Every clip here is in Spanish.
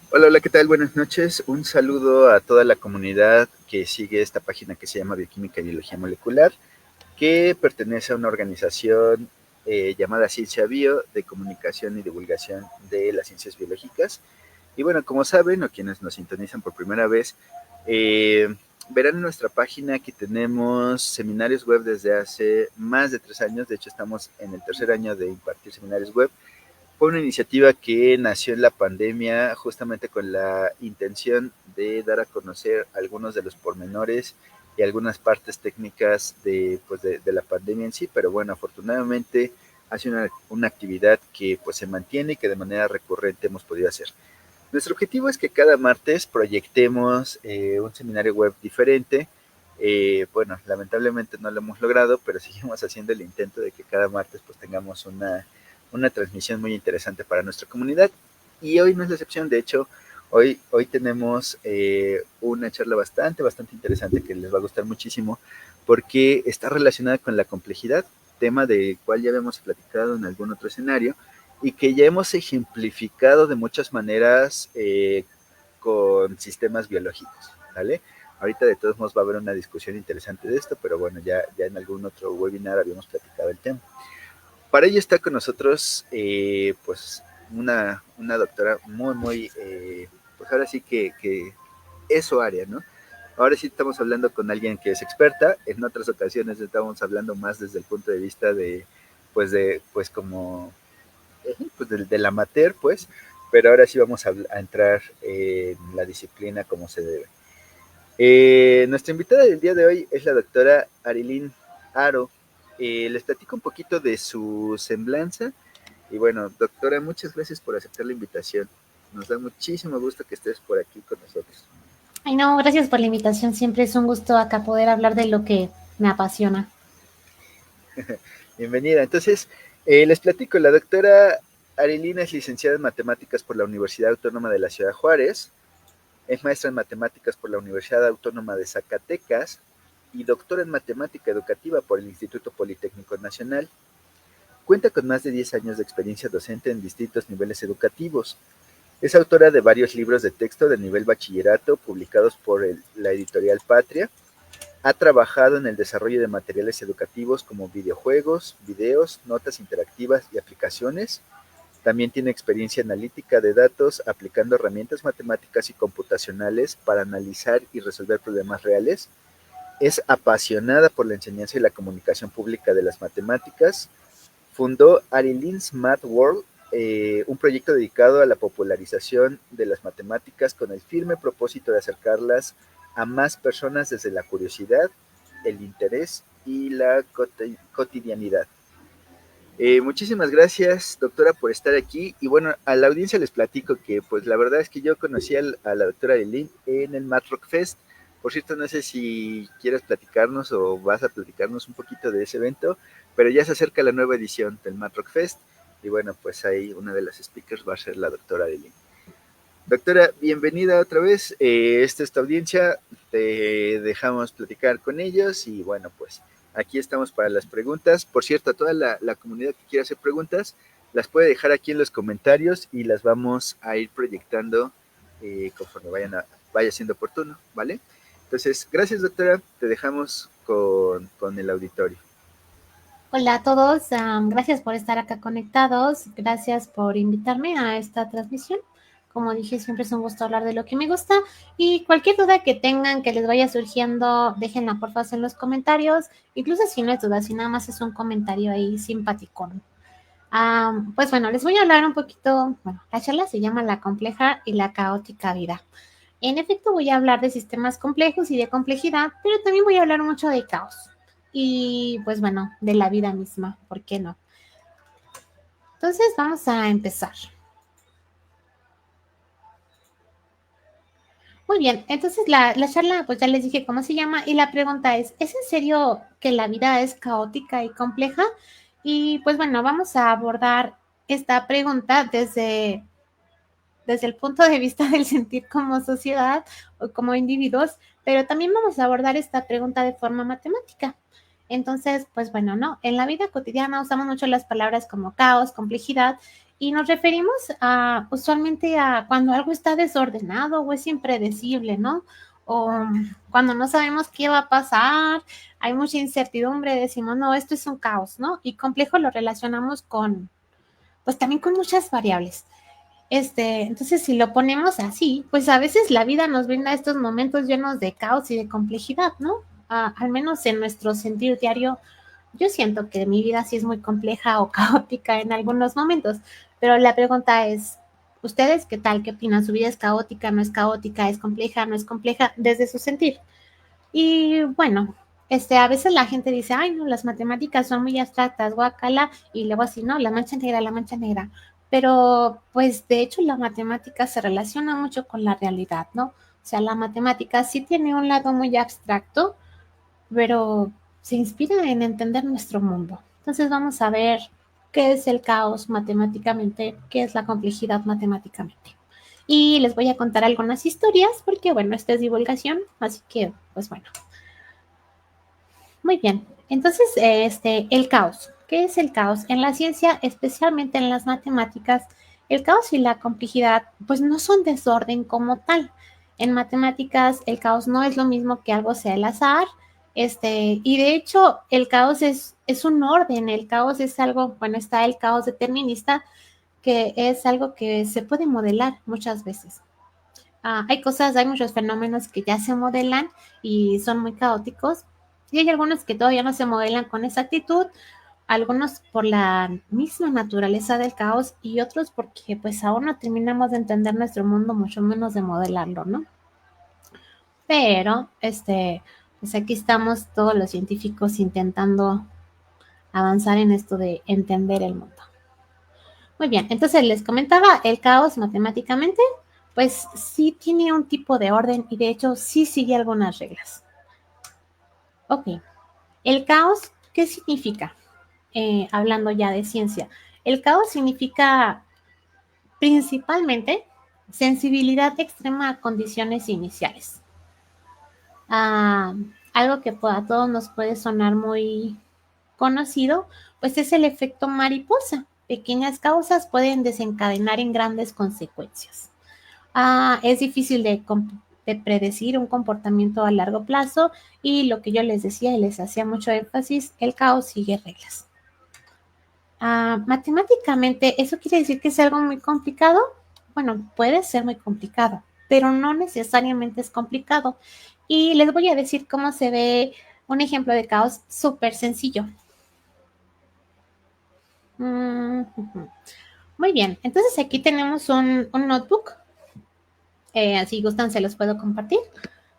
Hola, hola, ¿qué tal? Buenas noches. Un saludo a toda la comunidad que sigue esta página que se llama Bioquímica y Biología Molecular, que pertenece a una organización llamada Ciencia Bio de comunicación y divulgación de las ciencias biológicas. Y bueno, como saben, o quienes nos sintonizan por primera vez, eh, verán en nuestra página que tenemos seminarios web desde hace más de 3 años. De hecho, estamos en el tercer año de impartir seminarios web. Fue una iniciativa que nació en la pandemia justamente con la intención de dar a conocer algunos de los pormenores y algunas partes técnicas de la pandemia en sí, pero bueno, afortunadamente ha sido una actividad que pues se mantiene y que de manera recurrente hemos podido hacer. Nuestro objetivo es que cada martes proyectemos un seminario web diferente. Bueno, lamentablemente no lo hemos logrado, pero seguimos haciendo el intento de que cada martes pues tengamos una transmisión muy interesante para nuestra comunidad. Y hoy no es la excepción. De hecho, hoy tenemos una charla bastante interesante que les va a gustar muchísimo porque está relacionada con la complejidad, tema del cual ya habíamos platicado en algún otro escenario y que ya hemos ejemplificado de muchas maneras con sistemas biológicos, ¿vale? Ahorita de todos modos va a haber una discusión interesante de esto, pero bueno, ya en algún otro webinar habíamos platicado el tema. Para ello está con nosotros, pues, una doctora pues ahora sí que es su área, ¿no? Ahora sí estamos hablando con alguien que es experta. En otras ocasiones estamos hablando más desde el punto de vista pues como, pues del amateur, pues, pero ahora sí vamos a entrar en la disciplina como se debe. Nuestra invitada del día de hoy es la doctora Arilyn Aro. Les platico un poquito de su semblanza. Y bueno, doctora, muchas gracias por aceptar la invitación. Nos da muchísimo gusto que estés por aquí con nosotros. Ay, no, gracias por la invitación. Siempre es un gusto acá poder hablar de lo que me apasiona. Bienvenida. Entonces, les platico, la doctora Arilina es licenciada en matemáticas por la Universidad Autónoma de la Ciudad Juárez, es maestra en matemáticas por la Universidad Autónoma de Zacatecas y doctora en matemática educativa por el Instituto Politécnico Nacional. Cuenta con más de 10 años de experiencia docente en distintos niveles educativos. Es autora de varios libros de texto de nivel bachillerato publicados por la editorial Patria. Ha trabajado en el desarrollo de materiales educativos como videojuegos, videos, notas interactivas y aplicaciones. También tiene experiencia analítica de datos aplicando herramientas matemáticas y computacionales para analizar y resolver problemas reales. Es apasionada por la enseñanza y la comunicación pública de las matemáticas. Fundó Arilyn's Math World, un proyecto dedicado a la popularización de las matemáticas con el firme propósito de acercarlas a más personas desde la curiosidad, el interés y la cotidianidad. Muchísimas gracias, doctora, por estar aquí. Y bueno, a la audiencia les platico que, pues, la verdad es que yo conocí a la doctora Eileen en el Math Rock Fest. Por cierto, no sé si quieres platicarnos o vas a platicarnos un poquito de ese evento, pero ya se acerca la nueva edición del Math Rock Fest. Y bueno, pues ahí una de las speakers va a ser la doctora Eileen. Doctora, bienvenida otra vez. Esta es tu audiencia. Te dejamos platicar con ellos y bueno, pues aquí estamos para las preguntas. Por cierto, a toda la comunidad que quiera hacer preguntas, las puede dejar aquí en los comentarios y las vamos a ir proyectando conforme vaya siendo oportuno, ¿vale? Entonces, gracias doctora, te dejamos con el auditorio. Hola a todos, gracias por estar acá conectados. Gracias por invitarme a esta transmisión. Como dije, siempre es un gusto hablar de lo que me gusta. Y cualquier duda que tengan, que les vaya surgiendo, déjenla por favor en los comentarios. Incluso si no es duda, si nada más es un comentario ahí simpático. Pues bueno, les voy a hablar un poquito. Bueno, la charla se llama La compleja y la caótica vida. En efecto, voy a hablar de sistemas complejos y de complejidad, pero también voy a hablar mucho de caos y pues bueno, de la vida misma, ¿por qué no? Entonces vamos a empezar. Muy bien, entonces la charla, pues ya les dije cómo se llama y la pregunta ¿es en serio que la vida es caótica y compleja? Y pues bueno, vamos a abordar esta pregunta desde el punto de vista del sentir como sociedad o como individuos, pero también vamos a abordar esta pregunta de forma matemática. Entonces, pues bueno, ¿no? En la vida cotidiana usamos mucho las palabras como caos, complejidad, Y nos referimos usualmente a cuando algo está desordenado o es impredecible, ¿no? O cuando no sabemos qué va a pasar, hay mucha incertidumbre, decimos, no, esto es un caos, ¿no? Y complejo lo relacionamos con, pues también con muchas variables. Entonces, si lo ponemos así, pues a veces la vida nos brinda estos momentos llenos de caos y de complejidad, ¿no? Al menos en nuestro sentir diario, yo siento que mi vida sí es muy compleja o caótica en algunos momentos, pero la pregunta es, ¿ustedes qué tal? ¿Qué opinan? ¿Su vida es caótica, no es caótica, es compleja, no es compleja? Desde su sentir. Y bueno, a veces la gente dice, ay, no, las matemáticas son muy abstractas, guacala, y luego así, no, la mancha negra, la mancha negra. Pero, pues, de hecho, la matemática se relaciona mucho con la realidad, ¿no? O sea, la matemática sí tiene un lado muy abstracto, pero se inspira en entender nuestro mundo. Entonces, vamos a ver qué es el caos matemáticamente, qué es la complejidad matemáticamente. Y les voy a contar algunas historias, porque, bueno, esta es divulgación, así que, pues bueno. Muy bien. Entonces, el caos. ¿Qué es el caos? En la ciencia, especialmente en las matemáticas, el caos y la complejidad, pues no son desorden como tal. En matemáticas, el caos no es lo mismo que algo sea el azar. Y de hecho, el caos es un orden. El caos es algo, bueno, está el caos determinista, que es algo que se puede modelar muchas veces. Hay cosas, hay muchos fenómenos que ya se modelan y son muy caóticos. Y hay algunos que todavía no se modelan con exactitud, algunos por la misma naturaleza del caos y otros porque pues aún no terminamos de entender nuestro mundo, mucho menos de modelarlo, ¿no? Pero, pues aquí estamos todos los científicos intentando avanzar en esto de entender el mundo. Muy bien, entonces les comentaba, el caos matemáticamente, pues sí tiene un tipo de orden y de hecho sí sigue algunas reglas. Ok, el caos, ¿qué significa? Hablando ya de ciencia, el caos significa principalmente sensibilidad extrema a condiciones iniciales. Ah, algo que a todos nos puede sonar muy conocido, pues es el efecto mariposa. Pequeñas causas pueden desencadenar en grandes consecuencias. Es difícil de predecir un comportamiento a largo plazo y lo que yo les decía y les hacía mucho énfasis, el caos sigue reglas. Matemáticamente, ¿eso quiere decir que es algo muy complicado? Bueno, puede ser muy complicado, pero no necesariamente es complicado. Y les voy a decir cómo se ve un ejemplo de caos súper sencillo. Muy bien, entonces aquí tenemos un notebook. Si gustan, se los puedo compartir.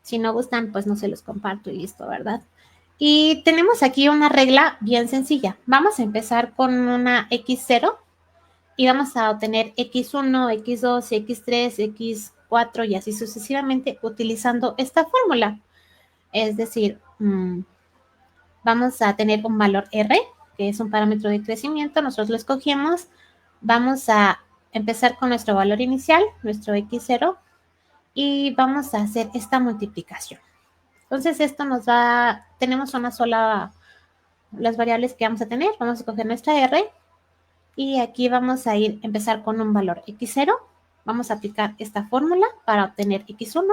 Si no gustan, pues no se los comparto y listo, ¿verdad? Y tenemos aquí una regla bien sencilla. Vamos a empezar con una x0 y vamos a obtener x1, x2, x3, x4 y así sucesivamente utilizando esta fórmula. Es decir, vamos a tener un valor r, que es un parámetro de crecimiento, nosotros lo escogemos. Vamos a empezar con nuestro valor inicial, nuestro x0, y vamos a hacer esta multiplicación. Entonces, esto tenemos una sola, las variables que vamos a tener, vamos a escoger nuestra r, y aquí vamos a empezar con un valor x0, vamos a aplicar esta fórmula para obtener x1,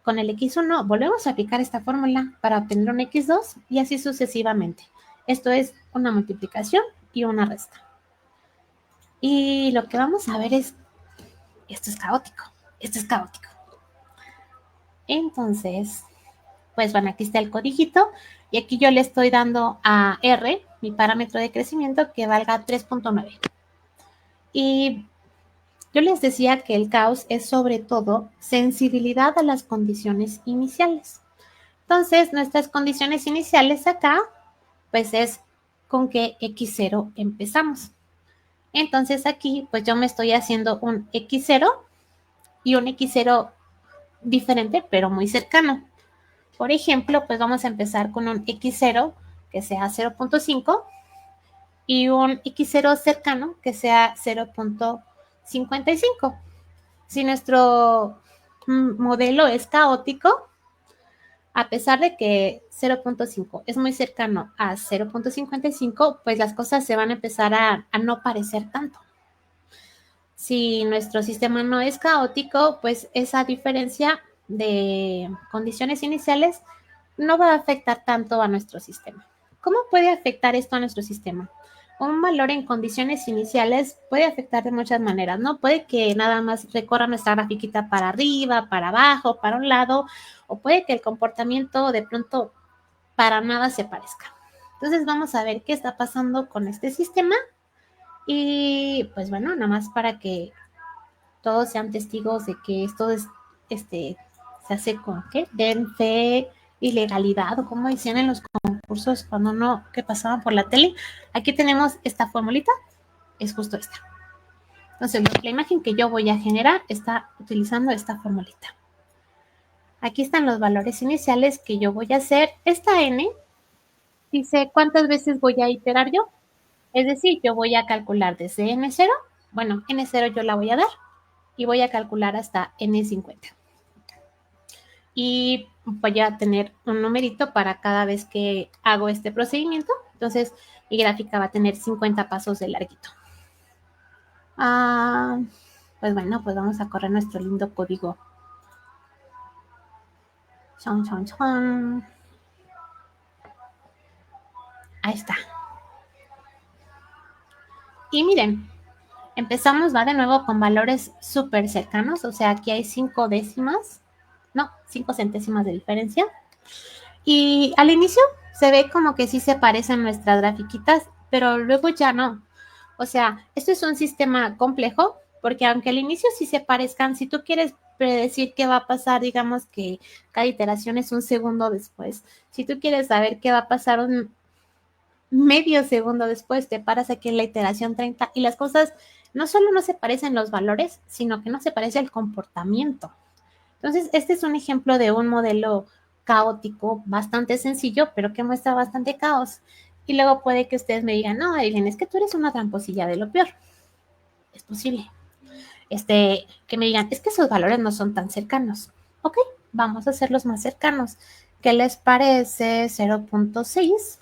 con el x1 volvemos a aplicar esta fórmula para obtener un x2 y así sucesivamente. Esto es una multiplicación y una resta. Y lo que vamos a ver es, esto es caótico, esto es caótico. Entonces, pues bueno, aquí está el codiguito y aquí yo le estoy dando a R, mi parámetro de crecimiento, que valga 3.9. Y yo les decía que el caos es sobre todo sensibilidad a las condiciones iniciales. Entonces, nuestras condiciones iniciales acá, pues es con qué x0 empezamos. Entonces aquí, pues yo me estoy haciendo un x0 y un x0 diferente, pero muy cercano. Por ejemplo, pues vamos a empezar con un x0 que sea 0.5 y un x0 cercano que sea 0.55. Si nuestro modelo es caótico, a pesar de que 0.5 es muy cercano a 0.55, pues las cosas se van a empezar a no parecer tanto. Si nuestro sistema no es caótico, pues esa diferencia de condiciones iniciales no va a afectar tanto a nuestro sistema. ¿Cómo puede afectar esto a nuestro sistema? Un valor en condiciones iniciales puede afectar de muchas maneras, ¿no? Puede que nada más recorra nuestra grafiquita para arriba, para abajo, para un lado, o puede que el comportamiento de pronto para nada se parezca. Entonces vamos a ver qué está pasando con este sistema y pues bueno, nada más para que todos sean testigos de que esto es, se hace con ¿qué? Den fe y legalidad, o como decían en los concursos cuando no, que pasaban por la tele. Aquí tenemos esta formulita, es justo esta. Entonces, la imagen que yo voy a generar está utilizando esta formulita. Aquí están los valores iniciales que yo voy a hacer. Esta n dice cuántas veces voy a iterar yo. Es decir, yo voy a calcular desde n0, bueno, n0 yo la voy a dar, y voy a calcular hasta n50. Y voy a tener un numerito para cada vez que hago este procedimiento. Entonces, mi gráfica va a tener 50 pasos de larguito. Pues bueno, pues vamos a correr nuestro lindo código. Chon, chon, chon. Ahí está. Y miren, empezamos, va de nuevo con valores súper cercanos. O sea, aquí hay 5 décimas. No, 5 centésimas de diferencia. Y al inicio se ve como que sí se parecen nuestras grafiquitas, pero luego ya no. O sea, esto es un sistema complejo, porque aunque al inicio sí se parezcan, si tú quieres predecir qué va a pasar, digamos que cada iteración es un segundo después. Si tú quieres saber qué va a pasar un medio segundo después, te paras aquí en la iteración 30 y las cosas no solo no se parecen los valores, sino que no se parece el comportamiento. Entonces, este es un ejemplo de un modelo caótico bastante sencillo, pero que muestra bastante caos. Y luego puede que ustedes me digan, no, Aileen, es que tú eres una tramposilla de lo peor. Es posible. Que me digan, es que esos valores no son tan cercanos. Ok, vamos a hacerlos más cercanos. ¿Qué les parece 0.6?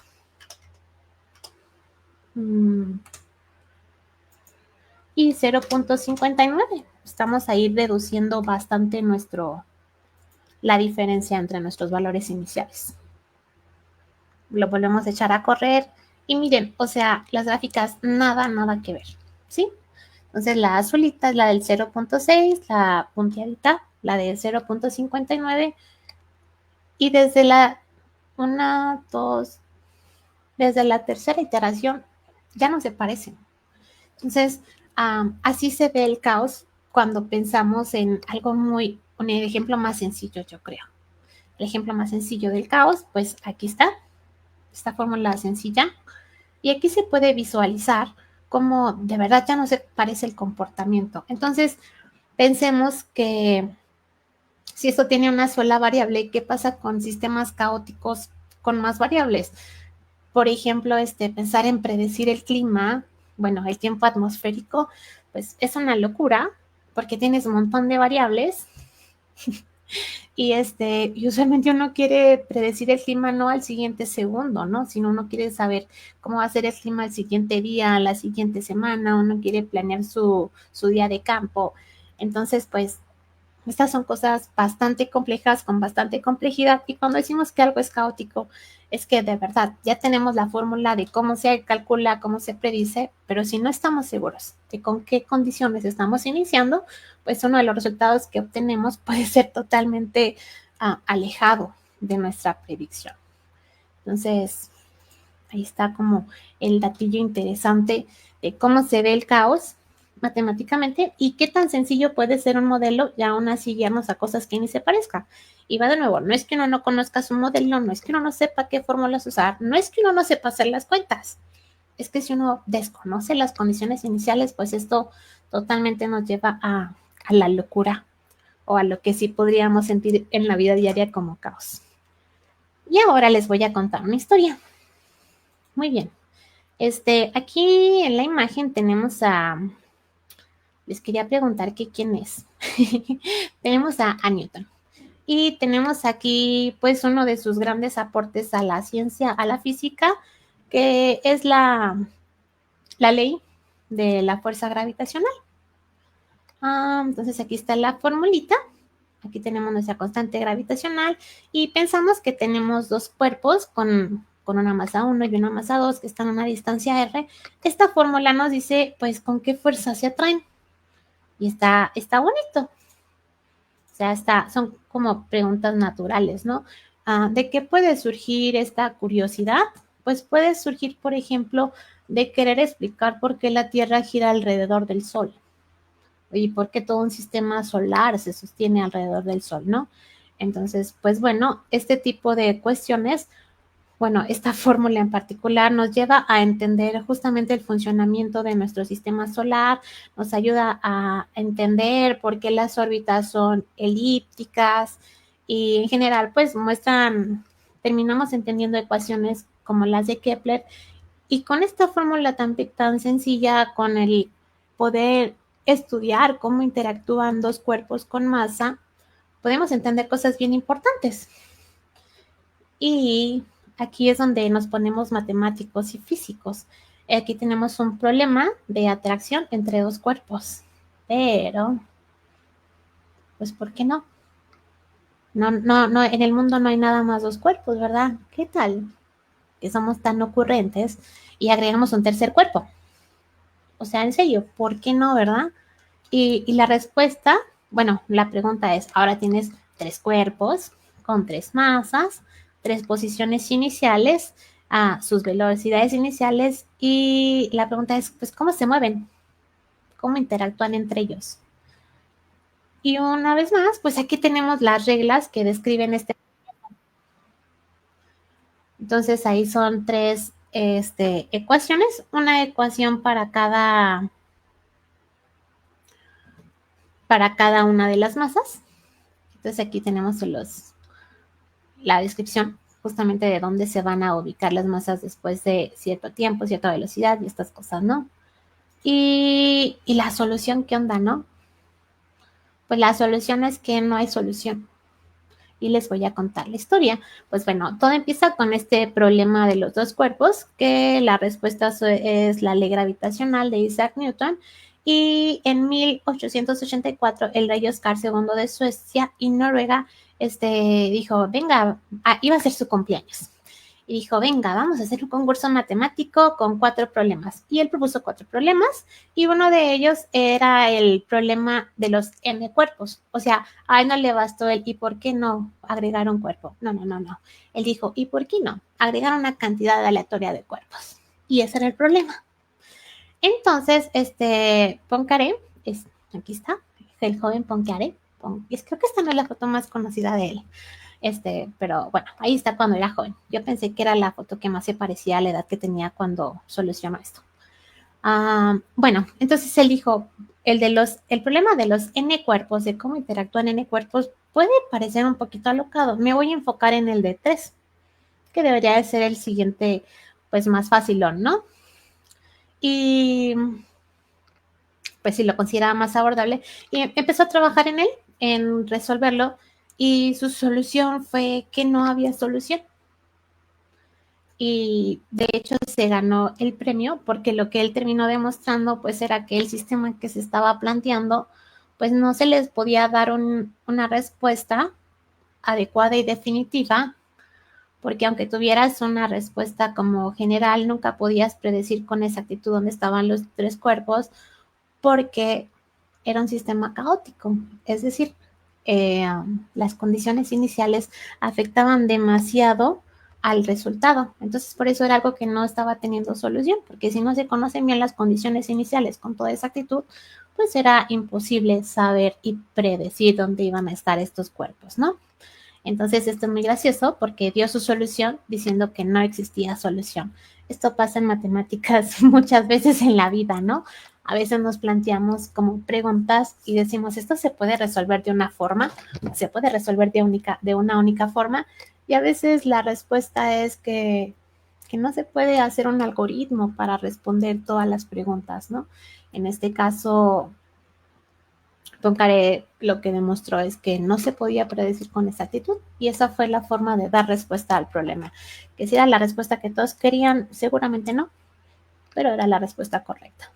Y 0.59. Estamos ahí reduciendo bastante la diferencia entre nuestros valores iniciales. Lo volvemos a echar a correr y miren, o sea, las gráficas nada que ver, ¿sí? Entonces la azulita es la del 0.6, la punteadita, la del 0.59 y desde desde la tercera iteración ya no se parecen. Entonces, así se ve el caos cuando pensamos en algo un ejemplo más sencillo, yo creo. El ejemplo más sencillo del caos, pues aquí está, esta fórmula sencilla. Y aquí se puede visualizar cómo de verdad ya no se parece el comportamiento. Entonces, pensemos que si esto tiene una sola variable, ¿qué pasa con sistemas caóticos con más variables? Por ejemplo, pensar en predecir el clima, bueno, el tiempo atmosférico, pues es una locura porque tienes un montón de variables y usualmente uno quiere predecir el clima no al siguiente segundo, ¿no? Sino uno quiere saber cómo va a ser el clima el siguiente día, la siguiente semana, uno quiere planear su día de campo. Entonces, pues, estas son cosas bastante complejas, con bastante complejidad, y cuando decimos que algo es caótico, es que de verdad ya tenemos la fórmula de cómo se calcula, cómo se predice, pero si no estamos seguros de con qué condiciones estamos iniciando, pues uno de los resultados que obtenemos puede ser totalmente alejado de nuestra predicción. Entonces, ahí está como el datillo interesante de cómo se ve el caos matemáticamente y qué tan sencillo puede ser un modelo y aún así guiarnos a cosas que ni se parezcan. Y va de nuevo, no es que uno no conozca su modelo, no es que uno no sepa qué fórmulas usar, no es que uno no sepa hacer las cuentas. Es que si uno desconoce las condiciones iniciales, pues esto totalmente nos lleva a la locura o a lo que sí podríamos sentir en la vida diaria como caos. Y ahora les voy a contar una historia. Muy bien. Aquí en la imagen tenemos les quería preguntar que quién es. Tenemos a Newton. Y tenemos aquí, pues, uno de sus grandes aportes a la ciencia, a la física, que es la ley de la fuerza gravitacional. Entonces aquí está la formulita. Aquí tenemos nuestra constante gravitacional y pensamos que tenemos dos cuerpos con una masa 1 y una masa 2 que están a una distancia r. Esta fórmula nos dice, pues, con qué fuerza se atraen. Y está bonito. O sea, son como preguntas naturales, ¿no? ¿De qué puede surgir esta curiosidad? Pues puede surgir, por ejemplo, de querer explicar por qué la Tierra gira alrededor del Sol y por qué todo un sistema solar se sostiene alrededor del Sol, ¿no? Entonces, pues bueno, este tipo de cuestiones, bueno, esta fórmula en particular nos lleva a entender justamente el funcionamiento de nuestro sistema solar, nos ayuda a entender por qué las órbitas son elípticas y en general pues terminamos entendiendo ecuaciones como las de Kepler y con esta fórmula tan sencilla, con el poder estudiar cómo interactúan dos cuerpos con masa, podemos entender cosas bien importantes. Y aquí es donde nos ponemos matemáticos y físicos. Aquí tenemos un problema de atracción entre dos cuerpos. Pero, pues, ¿por qué no? No, en el mundo no hay nada más dos cuerpos, ¿verdad? ¿Qué tal? Que somos tan ocurrentes y agregamos un tercer cuerpo. O sea, en serio, ¿por qué no, verdad? Y la respuesta, bueno, la pregunta es, ahora tienes tres cuerpos con tres masas, tres posiciones iniciales, sus velocidades iniciales y la pregunta es, pues, ¿cómo se mueven? ¿Cómo interactúan entre ellos? Y una vez más, pues aquí tenemos las reglas que describen este. Entonces ahí son tres ecuaciones, una ecuación para cada una de las masas. Entonces aquí tenemos la descripción justamente de dónde se van a ubicar las masas después de cierto tiempo, cierta velocidad y estas cosas, ¿no? Y la solución, ¿qué onda, no? Pues la solución es que no hay solución. Y les voy a contar la historia. Pues bueno, todo empieza con este problema de los dos cuerpos, que la respuesta es la ley gravitacional de Isaac Newton. Y en 1884, el rey Oscar II de Suecia y Noruega dijo, venga, iba a ser su cumpleaños. Y dijo, venga, vamos a hacer un concurso matemático con 4 problemas. Y él propuso 4 problemas y uno de ellos era el problema de los n cuerpos. O sea, a él no le bastó el ¿y por qué no agregar un cuerpo? No. Él dijo, ¿y por qué no agregar una cantidad aleatoria de cuerpos? Y ese era el problema. Entonces, Poincaré, aquí está, el joven Poincaré. Creo que esta no es la foto más conocida de él. Pero bueno, ahí está cuando era joven. Yo pensé que era la foto que más se parecía a la edad que tenía cuando solucionó esto. Bueno, entonces él dijo, el problema de los n cuerpos, de cómo interactúan n cuerpos, puede parecer un poquito alocado. Me voy a enfocar en el de 3, que debería de ser el siguiente, pues más facilón, ¿no? Y pues sí lo consideraba más abordable y empezó a trabajar en él, en resolverlo, y su solución fue que no había solución. Y de hecho se ganó el premio porque lo que él terminó demostrando pues era que el sistema que se estaba planteando pues no se les podía dar una respuesta adecuada y definitiva, porque aunque tuvieras una respuesta como general, nunca podías predecir con exactitud dónde estaban los tres cuerpos, porque era un sistema caótico. Es decir, las condiciones iniciales afectaban demasiado al resultado. Entonces, por eso era algo que no estaba teniendo solución, porque si no se conocen bien las condiciones iniciales con toda exactitud, pues era imposible saber y predecir dónde iban a estar estos cuerpos, ¿no? Entonces, esto es muy gracioso porque dio su solución diciendo que no existía solución. Esto pasa en matemáticas muchas veces en la vida, ¿no? A veces nos planteamos como preguntas y decimos, esto se puede resolver de una forma, se puede resolver de una única forma, y a veces la respuesta es que no se puede hacer un algoritmo para responder todas las preguntas, ¿no? En este caso, Poincaré lo que demostró es que no se podía predecir con exactitud y esa fue la forma de dar respuesta al problema. Que si era la respuesta que todos querían, seguramente no, pero era la respuesta correcta.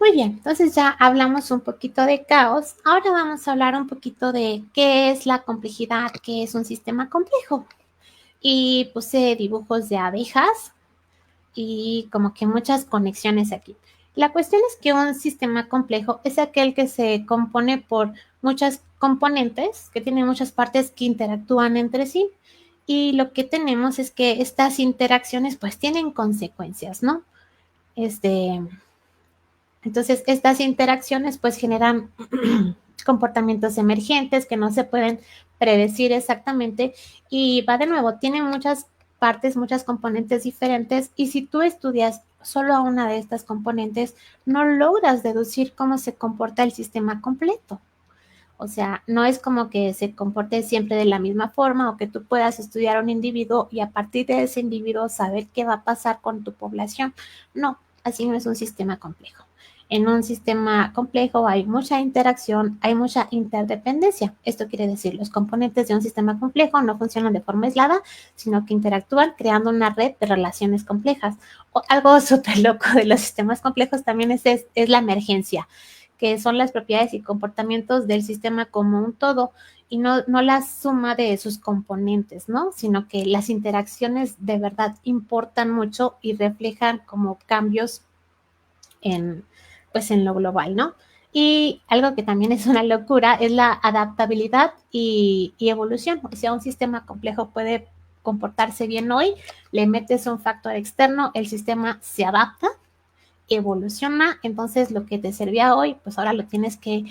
Muy bien, entonces ya hablamos un poquito de caos. Ahora vamos a hablar un poquito de qué es la complejidad, qué es un sistema complejo. Y puse dibujos de abejas y como que muchas conexiones aquí. La cuestión es que un sistema complejo es aquel que se compone por muchas componentes, que tienen muchas partes que interactúan entre sí. Y lo que tenemos es que estas interacciones pues tienen consecuencias, ¿no? Este, entonces, estas interacciones pues generan comportamientos emergentes que no se pueden predecir exactamente y va de nuevo, tiene muchas partes, muchas componentes diferentes y si tú estudias solo a una de estas componentes, no logras deducir cómo se comporta el sistema completo. O sea, no es como que se comporte siempre de la misma forma o que tú puedas estudiar a un individuo y a partir de ese individuo saber qué va a pasar con tu población. No, así no es un sistema complejo. En un sistema complejo hay mucha interacción, hay mucha interdependencia. Esto quiere decir, los componentes de un sistema complejo no funcionan de forma aislada, sino que interactúan creando una red de relaciones complejas. O algo súper loco de los sistemas complejos también es la emergencia, que son las propiedades y comportamientos del sistema como un todo y no la suma de sus componentes, ¿no? Sino que las interacciones de verdad importan mucho y reflejan como cambios en, pues en lo global, ¿no? Y algo que también es una locura es la adaptabilidad y evolución. O sea, un sistema complejo puede comportarse bien hoy, le metes un factor externo, el sistema se adapta, evoluciona, entonces lo que te servía hoy, pues ahora lo tienes que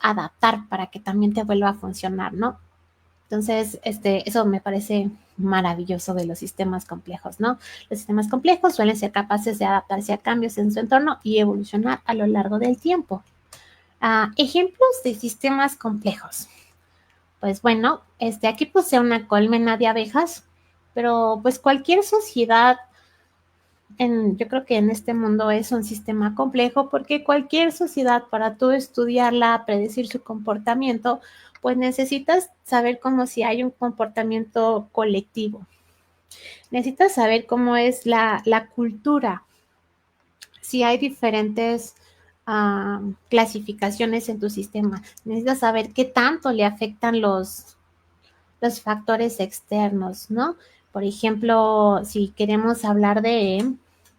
adaptar para que también te vuelva a funcionar, ¿no? Entonces, eso me parece maravilloso de los sistemas complejos, ¿no? Los sistemas complejos suelen ser capaces de adaptarse a cambios en su entorno y evolucionar a lo largo del tiempo. Ejemplos de sistemas complejos. Pues bueno, aquí puse una colmena de abejas, pero pues cualquier sociedad yo creo que en este mundo es un sistema complejo porque cualquier sociedad para tú estudiarla, predecir su comportamiento, pues necesitas saber cómo si hay un comportamiento colectivo. Necesitas saber cómo es la cultura, si hay diferentes clasificaciones en tu sistema. Necesitas saber qué tanto le afectan los factores externos, ¿no? Por ejemplo, si queremos hablar de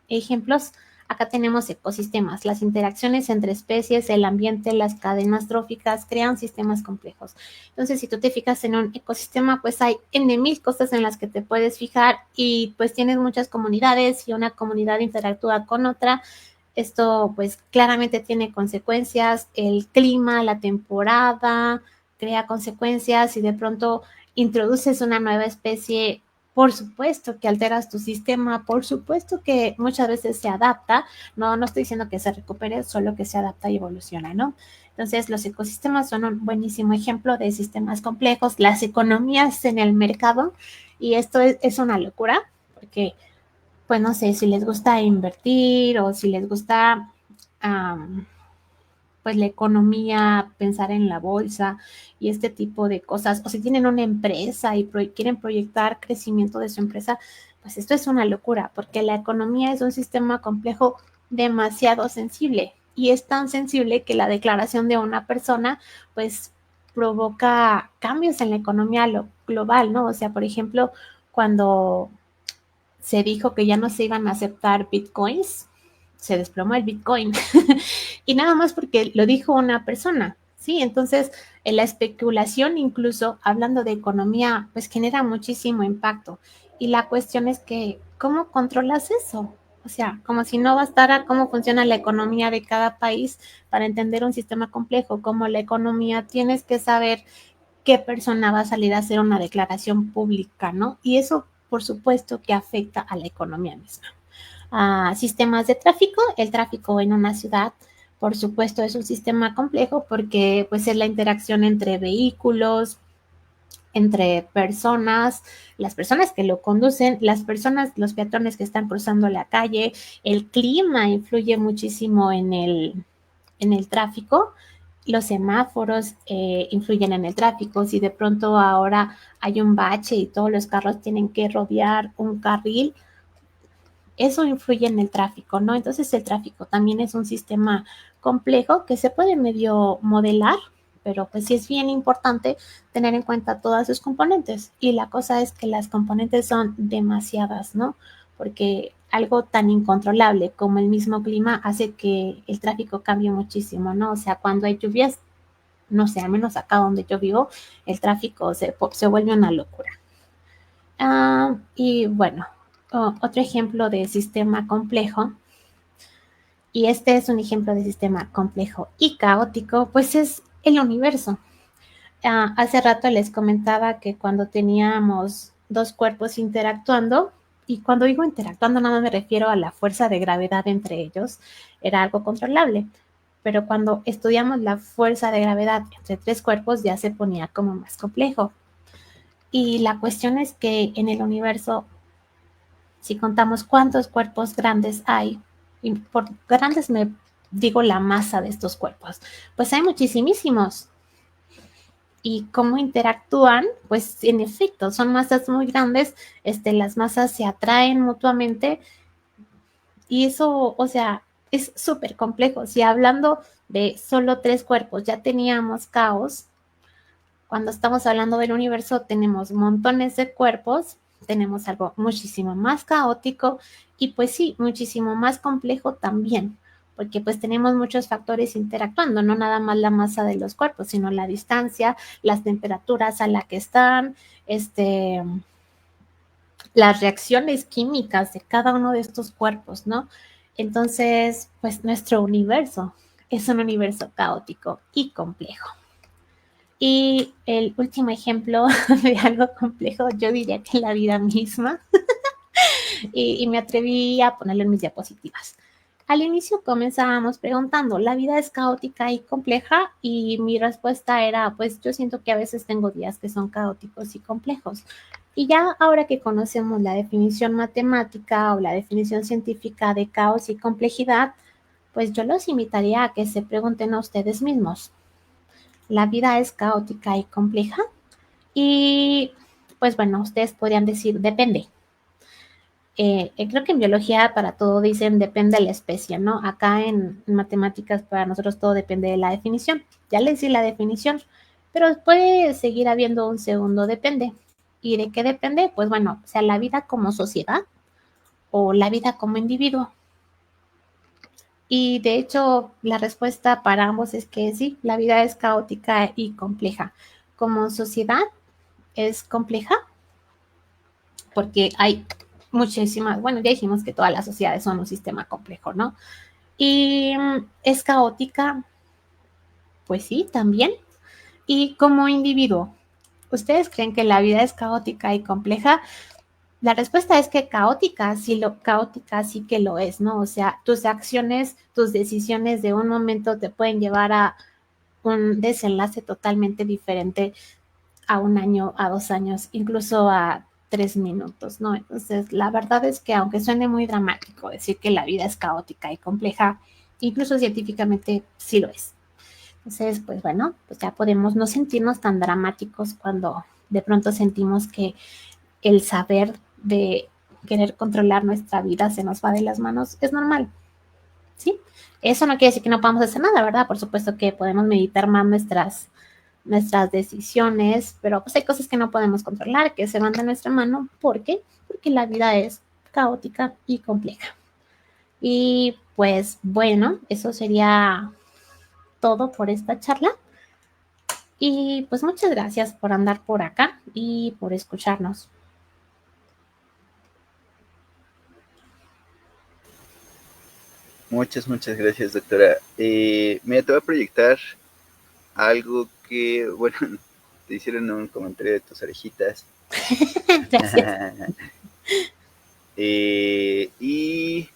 ejemplos, acá tenemos ecosistemas, las interacciones entre especies, el ambiente, las cadenas tróficas crean sistemas complejos. Entonces, si tú te fijas en un ecosistema, pues hay N mil cosas en las que te puedes fijar y pues tienes muchas comunidades y una comunidad interactúa con otra. Esto pues claramente tiene consecuencias, el clima, la temporada, crea consecuencias y de pronto introduces una nueva especie, por supuesto que alteras tu sistema, por supuesto que muchas veces se adapta, no estoy diciendo que se recupere, solo que se adapta y evoluciona, ¿no? Entonces, los ecosistemas son un buenísimo ejemplo de sistemas complejos, las economías en el mercado, y esto es una locura, porque, pues no sé, si les gusta invertir o si les gusta pues la economía, pensar en la bolsa y este tipo de cosas, o si tienen una empresa y quieren proyectar crecimiento de su empresa, pues esto es una locura, porque la economía es un sistema complejo demasiado sensible y es tan sensible que la declaración de una persona, pues provoca cambios en la economía global, ¿no? O sea, por ejemplo, cuando se dijo que ya no se iban a aceptar bitcoins, se desplomó el bitcoin y nada más porque lo dijo una persona, ¿sí? Entonces, la especulación, incluso hablando de economía, pues genera muchísimo impacto. Y la cuestión es que, ¿cómo controlas eso? O sea, como si no bastara cómo funciona la economía de cada país para entender un sistema complejo como la economía, tienes que saber qué persona va a salir a hacer una declaración pública, ¿no? Y eso, por supuesto, que afecta a la economía misma. Sistemas de tráfico, el tráfico en una ciudad, por supuesto, es un sistema complejo porque pues es la interacción entre vehículos, entre personas, las personas que lo conducen, las personas, los peatones que están cruzando la calle, el clima influye muchísimo en el tráfico, los semáforos influyen en el tráfico, si de pronto ahora hay un bache y todos los carros tienen que rodear un carril, eso influye en el tráfico, ¿no? Entonces el tráfico también es un sistema complejo que se puede medio modelar, pero pues sí es bien importante tener en cuenta todas sus componentes. Y la cosa es que las componentes son demasiadas, ¿no? Porque algo tan incontrolable como el mismo clima hace que el tráfico cambie muchísimo, ¿no? O sea, cuando hay lluvias, no sé, al menos acá donde yo vivo, el tráfico se vuelve una locura. Y bueno, otro ejemplo de sistema complejo, y este es un ejemplo de sistema complejo y caótico, pues es el universo. Hace rato les comentaba que cuando teníamos dos cuerpos interactuando, y cuando digo interactuando nada me refiero a la fuerza de gravedad entre ellos, era algo controlable. Pero cuando estudiamos la fuerza de gravedad entre tres cuerpos ya se ponía como más complejo. Y la cuestión es que en el universo, si contamos cuántos cuerpos grandes hay, y por grandes me digo la masa de estos cuerpos, pues hay muchísimos. Y cómo interactúan, pues en efecto, son masas muy grandes, las masas se atraen mutuamente y eso, o sea, es súper complejo. Si hablando de solo tres cuerpos ya teníamos caos, cuando estamos hablando del universo tenemos montones de cuerpos, tenemos algo muchísimo más caótico y pues sí, muchísimo más complejo también, porque pues tenemos muchos factores interactuando, no nada más la masa de los cuerpos, sino la distancia, las temperaturas a la que están, las reacciones químicas de cada uno de estos cuerpos, ¿no? Entonces, pues nuestro universo es un universo caótico y complejo. Y el último ejemplo de algo complejo, yo diría que la vida misma, y me atreví a ponerlo en mis diapositivas. Al inicio comenzábamos preguntando, ¿la vida es caótica y compleja? Y mi respuesta era, pues yo siento que a veces tengo días que son caóticos y complejos. Y ya ahora que conocemos la definición matemática o la definición científica de caos y complejidad, pues yo los invitaría a que se pregunten a ustedes mismos, ¿la vida es caótica y compleja? Y pues bueno, ustedes podrían decir, depende. Creo que en biología para todo dicen depende de la especie, ¿no? Acá en matemáticas para nosotros todo depende de la definición. Ya les di la definición, pero puede seguir habiendo un segundo depende. ¿Y de qué depende? Pues bueno, sea la vida como sociedad o la vida como individuo. Y de hecho, la respuesta para ambos es que sí, la vida es caótica y compleja. Como sociedad es compleja porque hay muchísimas, bueno, ya dijimos que todas las sociedades son un sistema complejo, ¿no? Y es caótica, pues sí, también. Y como individuo, ¿ustedes creen que la vida es caótica y compleja? La respuesta es que caótica sí que lo es, ¿no? O sea, tus acciones, tus decisiones de un momento te pueden llevar a un desenlace totalmente diferente a un año, a 2 años, incluso a 3 minutos, ¿no? Entonces, la verdad es que aunque suene muy dramático decir que la vida es caótica y compleja, incluso científicamente sí lo es. Entonces, pues bueno, pues ya podemos no sentirnos tan dramáticos cuando de pronto sentimos que el saber de querer controlar nuestra vida se nos va de las manos. Es normal, ¿sí? Eso no quiere decir que no podamos hacer nada, ¿verdad? Por supuesto que podemos meditar más nuestras decisiones, pero pues hay cosas que no podemos controlar, que se van de nuestra mano. ¿Por qué? Porque la vida es caótica y compleja. Y pues bueno, eso sería todo por esta charla. Y pues muchas gracias por andar por acá y por escucharnos. Muchas gracias, doctora. Mira, te voy a proyectar algo que, bueno, te hicieron un comentario de tus orejitas. Gracias. Y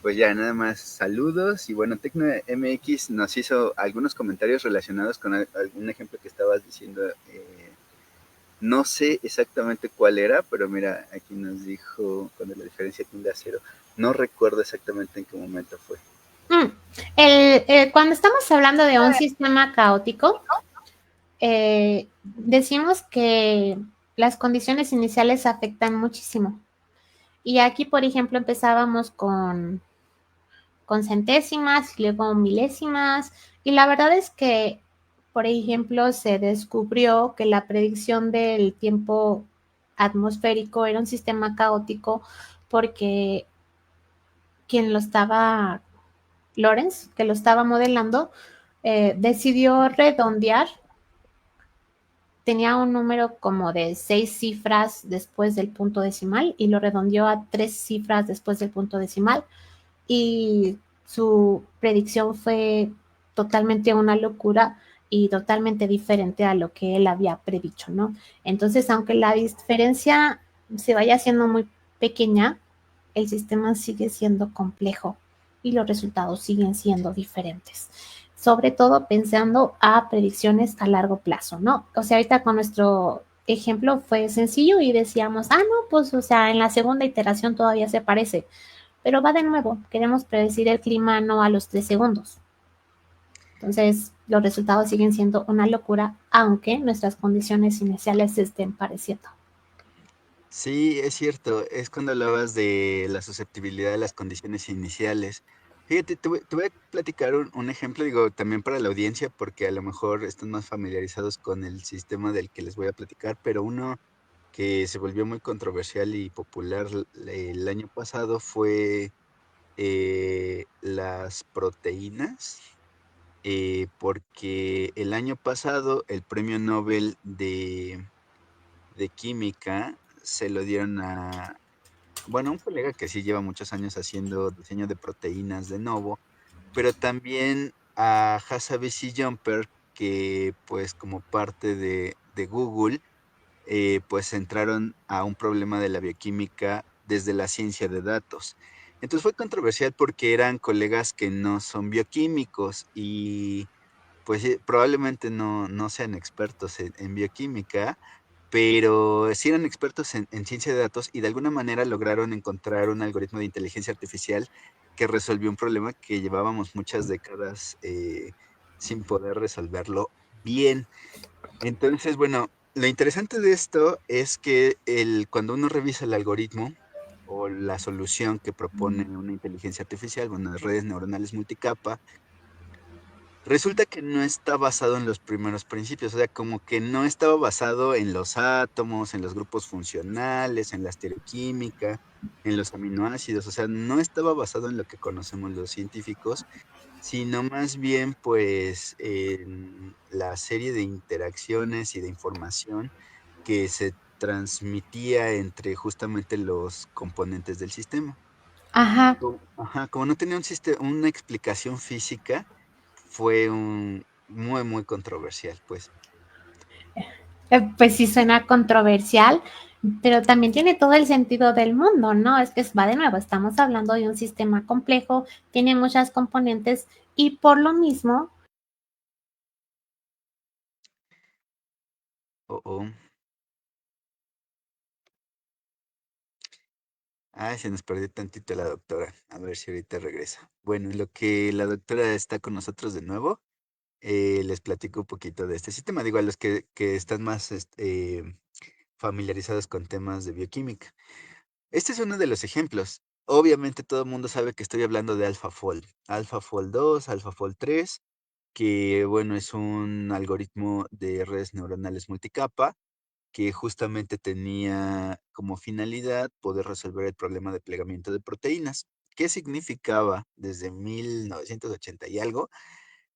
pues ya, nada más saludos. Y bueno, Tecno MX nos hizo algunos comentarios relacionados con algún ejemplo que estabas diciendo. No sé exactamente cuál era, pero mira, aquí nos dijo cuando la diferencia tiende a cero. No recuerdo exactamente en qué momento fue. Cuando estamos hablando de un sistema caótico, decimos que las condiciones iniciales afectan muchísimo. Y aquí, por ejemplo, empezábamos con centésimas y luego milésimas. Y la verdad es que, por ejemplo, se descubrió que la predicción del tiempo atmosférico era un sistema caótico porque quien lo estaba, Lorenz, que lo estaba modelando, decidió redondear. Tenía un número como de 6 cifras después del punto decimal y lo redondeó a 3 cifras después del punto decimal y su predicción fue totalmente una locura y totalmente diferente a lo que él había predicho, ¿no? Entonces, aunque la diferencia se vaya haciendo muy pequeña, el sistema sigue siendo complejo y los resultados siguen siendo diferentes. Sobre todo pensando a predicciones a largo plazo, ¿no? O sea, ahorita con nuestro ejemplo fue sencillo y decíamos, ah, no, pues, o sea, en la segunda iteración todavía se parece, pero va de nuevo, queremos predecir el clima no a los 3 segundos. Entonces, los resultados siguen siendo una locura, aunque nuestras condiciones iniciales se estén pareciendo. Sí, es cierto, es cuando hablabas de la susceptibilidad de las condiciones iniciales. Fíjate, te voy a platicar un ejemplo, digo, también para la audiencia, porque a lo mejor están más familiarizados con el sistema del que les voy a platicar, pero uno que se volvió muy controversial y popular el año pasado fue las proteínas, porque el año pasado el premio Nobel de Química se lo dieron a, bueno, un colega que sí lleva muchos años haciendo diseño de proteínas de novo, pero también a Hasabe Jumper, que pues como parte de Google, pues entraron a un problema de la bioquímica desde la ciencia de datos. Entonces fue controversial porque eran colegas que no son bioquímicos y pues probablemente no sean expertos en bioquímica, pero sí eran expertos en ciencia de datos y de alguna manera lograron encontrar un algoritmo de inteligencia artificial que resolvió un problema que llevábamos muchas décadas sin poder resolverlo bien. Entonces, bueno, lo interesante de esto es que cuando uno revisa el algoritmo o la solución que propone una inteligencia artificial, bueno, las redes neuronales multicapa, resulta que no está basado en los primeros principios, o sea, como que no estaba basado en los átomos, en los grupos funcionales, en la estereoquímica, en los aminoácidos, o sea, no estaba basado en lo que conocemos los científicos, sino más bien pues en la serie de interacciones y de información que se transmitía entre justamente los componentes del sistema. Ajá, Ajá, como no tenía una explicación física, fue un muy controversial, pues. pues sí suena controversial, pero también tiene todo el sentido del mundo, ¿no? Es que va de nuevo, estamos hablando de un sistema complejo, tiene muchas componentes y por lo mismo, Oh, oh. Ay, se nos perdió tantito la doctora. A ver si ahorita regresa. Bueno, en lo que la doctora está con nosotros de nuevo, les platico un poquito de este sistema. Digo, a los que están más familiarizados con temas de bioquímica. Este es uno de los ejemplos. Obviamente todo el mundo sabe que estoy hablando de AlphaFold. AlphaFold 2, AlphaFold 3, que bueno, es un algoritmo de redes neuronales multicapa que justamente tenía como finalidad poder resolver el problema de plegamiento de proteínas. ¿Qué significaba desde 1980 y algo?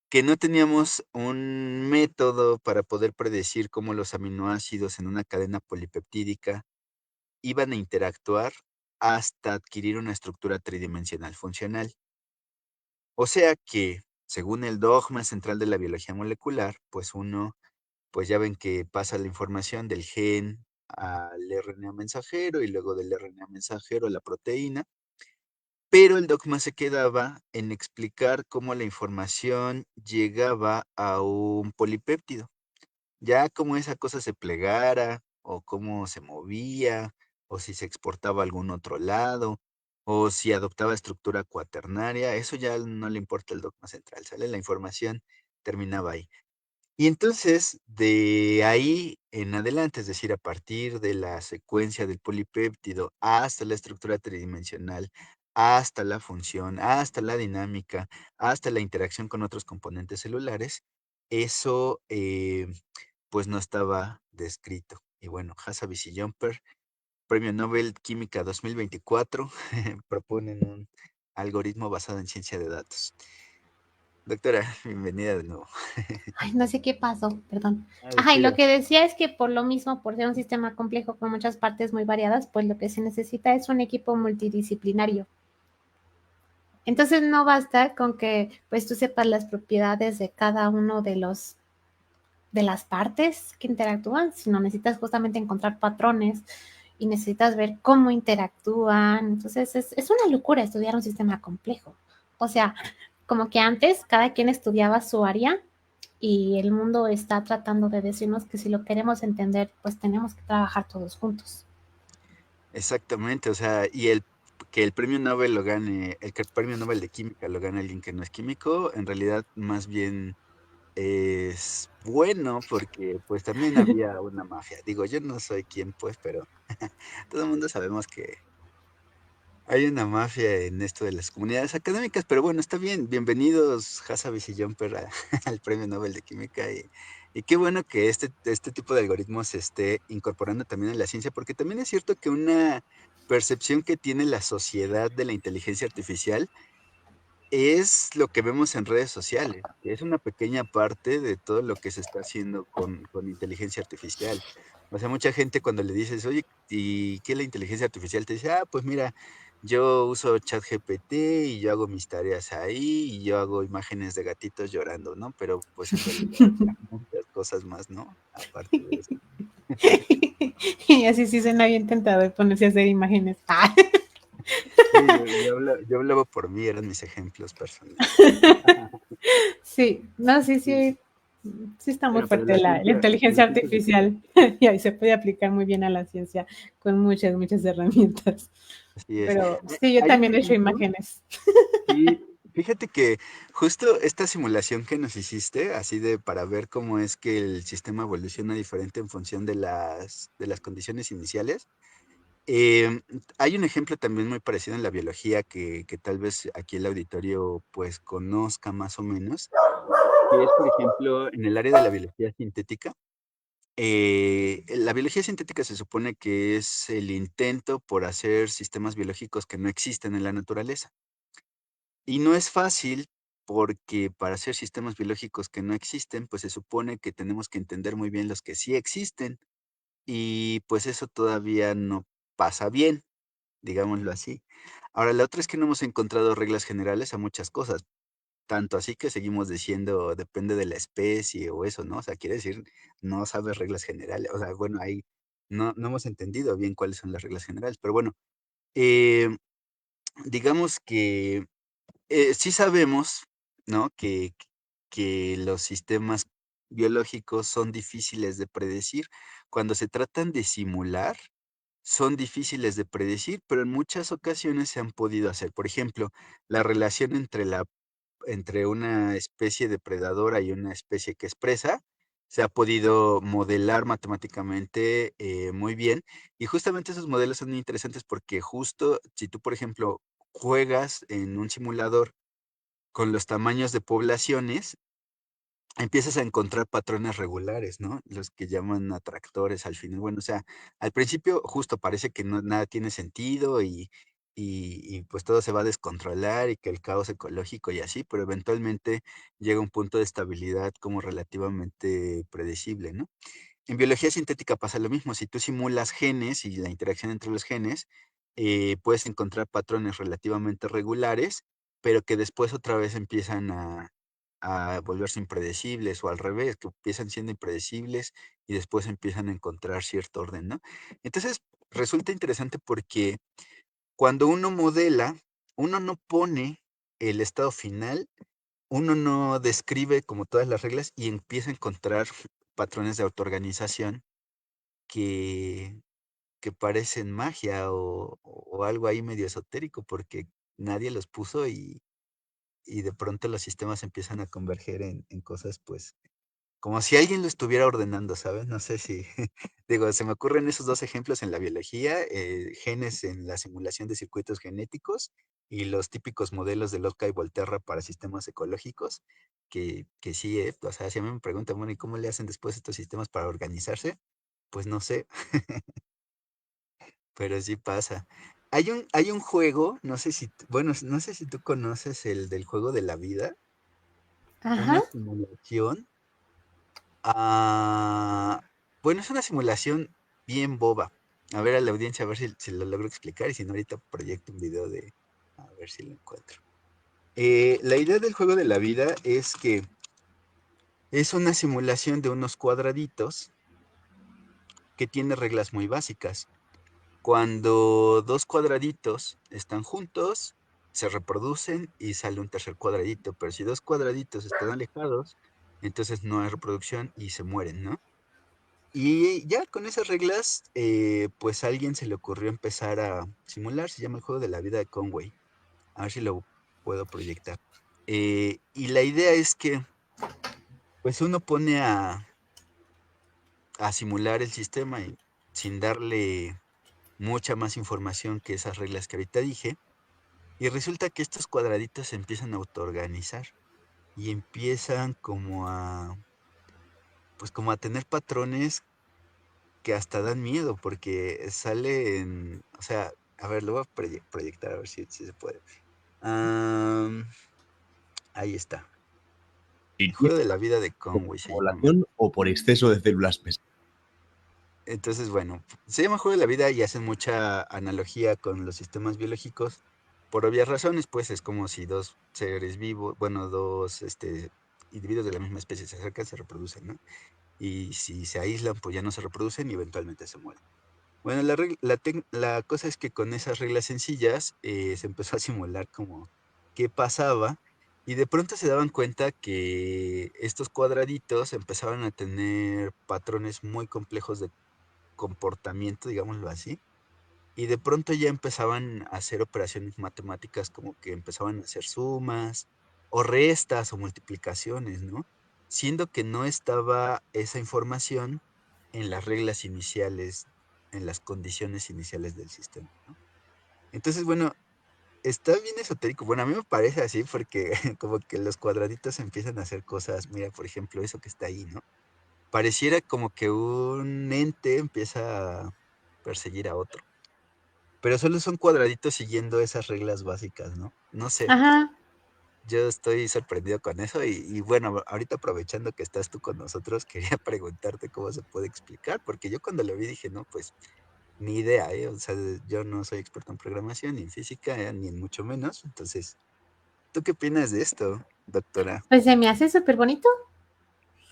Que no teníamos un método para poder predecir cómo los aminoácidos en una cadena polipeptídica iban a interactuar hasta adquirir una estructura tridimensional funcional. O sea que, según el dogma central de la biología molecular, pues uno, pues ya ven que pasa la información del gen al RNA mensajero y luego del RNA mensajero a la proteína, pero el dogma se quedaba en explicar cómo la información llegaba a un polipéptido. Ya como esa cosa se plegara, o cómo se movía, o si se exportaba a algún otro lado, o si adoptaba estructura cuaternaria, eso ya no le importa el dogma central, ¿sale? La información terminaba ahí. Y entonces, de ahí en adelante, es decir, a partir de la secuencia del polipéptido hasta la estructura tridimensional, hasta la función, hasta la dinámica, hasta la interacción con otros componentes celulares, eso pues no estaba descrito. Y bueno, Hassabis y Jumper, Premio Nobel Química 2024, proponen un algoritmo basado en ciencia de datos. Doctora, bienvenida de nuevo. Ay, no sé qué pasó, perdón. Ajá, y lo Descuida. que decía es que por lo mismo, por ser un sistema complejo con muchas partes muy variadas, pues lo que se necesita es un equipo multidisciplinario. Entonces no basta con que pues tú sepas las propiedades de cada uno de los de las partes que interactúan, sino necesitas justamente encontrar patrones y necesitas ver cómo interactúan. Entonces es una locura estudiar un sistema complejo. O sea, como que antes cada quien estudiaba su área y el mundo está tratando de decirnos que si lo queremos entender, pues tenemos que trabajar todos juntos. Exactamente, o sea, que el premio Nobel lo gane, el que el premio Nobel de Química lo gane alguien que no es químico, en realidad más bien es bueno porque pues también había una mafia. Digo, yo no soy quien pues, pero todo el mundo sabemos que hay una mafia en esto de las comunidades académicas, pero bueno, está bien. Bienvenidos, Hassabis y Jumper, al Premio Nobel de Química. Y qué bueno que este tipo de algoritmos se esté incorporando también en la ciencia, porque también es cierto que una percepción que tiene la sociedad de la inteligencia artificial es lo que vemos en redes sociales, que es una pequeña parte de todo lo que se está haciendo con inteligencia artificial. O sea, mucha gente cuando le dices, oye, ¿y qué es la inteligencia artificial? Te dice, ah, pues mira, yo uso ChatGPT y yo hago mis tareas ahí y yo hago imágenes de gatitos llorando, ¿no? Pero pues en realidad hay muchas cosas más, ¿no? Aparte de eso. Y así sí suena bien tentador ponerse a hacer imágenes. Ah. Sí, yo hablaba por mí, eran mis ejemplos personales. Sí, no, sí, Sí, sí, sí está muy bueno, pero fuerte la la inteligencia ciencia se puede. artificial y ahí se puede aplicar muy bien a la ciencia con muchas, muchas herramientas. Así es. Pero sí, yo Hay un también he hecho ejemplo, imágenes. sí, fíjate que justo esta simulación que nos hiciste, así de para ver cómo es que el sistema evoluciona diferente en función de las condiciones iniciales, em, hay un ejemplo también muy parecido en la biología que tal vez aquí el auditorio pues conozca más o menos, que es, por ejemplo, en el área de la biología sintética. La biología sintética se supone que es el intento por hacer sistemas biológicos que no existen en la naturaleza. Y no es fácil porque para hacer sistemas biológicos que no existen, pues se supone que tenemos que entender muy bien los que sí existen. Y pues eso todavía no pasa bien, digámoslo así. Ahora, la otra es que no hemos encontrado reglas generales a muchas cosas. Tanto así que seguimos diciendo, depende de la especie o eso, ¿no? O sea, quiere decir, no sabes reglas generales. O sea, bueno, ahí no hemos entendido bien cuáles son las reglas generales. Pero bueno, eh, digamos que sí sabemos, ¿no? Que los sistemas biológicos son difíciles de predecir. Cuando se tratan de simular, son difíciles de predecir, pero en muchas ocasiones se han podido hacer. Por ejemplo, la relación entre una especie depredadora y una especie que es presa, se ha podido modelar matemáticamente muy bien. Y justamente esos modelos son muy interesantes porque justo si tú, por ejemplo, juegas en un simulador con los tamaños de poblaciones, empiezas a encontrar patrones regulares, ¿no? Los que llaman atractores al final. Bueno, o sea, al principio justo parece que no, nada tiene sentido y pues todo se va a descontrolar y que el caos ecológico y así, pero eventualmente llega un punto de estabilidad como relativamente predecible, ¿no? En biología sintética pasa lo mismo. Si tú simulas genes y la interacción entre los genes, puedes encontrar patrones relativamente regulares, pero que después otra vez empiezan a volverse impredecibles o al revés, que empiezan siendo impredecibles y después empiezan a encontrar cierto orden, ¿no? Entonces, resulta interesante porque cuando uno modela, uno no pone el estado final, uno no describe como todas las reglas y empieza a encontrar patrones de autoorganización que, que parecen magia o algo ahí medio esotérico porque nadie los puso y de pronto los sistemas empiezan a converger en cosas pues como si alguien lo estuviera ordenando, ¿sabes? No sé si, digo, se me ocurren esos dos ejemplos en la biología, genes en la simulación de circuitos genéticos y los típicos modelos de Lotka y Volterra para sistemas ecológicos, que sí, o sea, si a mí me preguntan, bueno, ¿y cómo le hacen después estos sistemas para organizarse? Pues no sé, pero sí pasa. Hay un juego, no sé si, bueno, no sé si tú conoces el del juego de la vida, Ajá, una simulación. Ah, bueno, es una simulación bien boba. A ver a la audiencia, a ver si lo logro explicar y si no, ahorita proyecto un video de, a ver si lo encuentro. La idea del juego de la vida es que es una simulación de unos cuadraditos que tiene reglas muy básicas. Cuando dos cuadraditos están juntos, se reproducen y sale un tercer cuadradito, pero si dos cuadraditos están alejados, entonces no hay reproducción y se mueren, ¿no? Y ya con esas reglas, pues a alguien se le ocurrió empezar a simular, se llama el juego de la vida de Conway. A ver si lo puedo proyectar. Y la idea es que, pues uno pone a simular el sistema y sin darle mucha más información que esas reglas que ahorita dije. Y resulta que estos cuadraditos se empiezan a autoorganizar y empiezan pues como a tener patrones que hasta dan miedo porque salen, o sea, a ver, lo voy a proyectar a ver si se puede. Am, ahí está. El juego de la vida de ¿Por Conway se llama. población o por exceso de células pesadas? Entonces, bueno, se llama juego de la vida y hacen mucha analogía con los sistemas biológicos por obvias razones, pues es como si dos seres vivos, bueno, dos individuos de la misma especie se acercan, se reproducen, ¿no? Y si se aíslan, pues ya no se reproducen y eventualmente se mueren. Bueno, la cosa es que con esas reglas sencillas se empezó a simular como qué pasaba y de pronto se daban cuenta que estos cuadraditos empezaban a tener patrones muy complejos de comportamiento, digámoslo así, y de pronto ya empezaban a hacer operaciones matemáticas como que empezaban a hacer sumas o restas o multiplicaciones, ¿no? Siendo que no estaba esa información en las reglas iniciales, en las condiciones iniciales del sistema, ¿no? Entonces, bueno, está bien esotérico. Bueno, a mí me parece así porque como que los cuadraditos empiezan a hacer cosas, mira, por ejemplo, eso que está ahí, ¿no? Pareciera como que un ente empieza a perseguir a otro. Pero solo son cuadraditos siguiendo esas reglas básicas, ¿no? No sé, ajá. yo estoy sorprendido con eso y bueno, ahorita aprovechando que estás tú con nosotros, quería preguntarte cómo se puede explicar, porque yo cuando lo vi dije, no, pues ni idea, ¿eh? O sea, yo no soy experto en programación, ni en física, ni en mucho menos. Entonces, ¿tú qué opinas de esto, doctora? Pues se me hace súper bonito.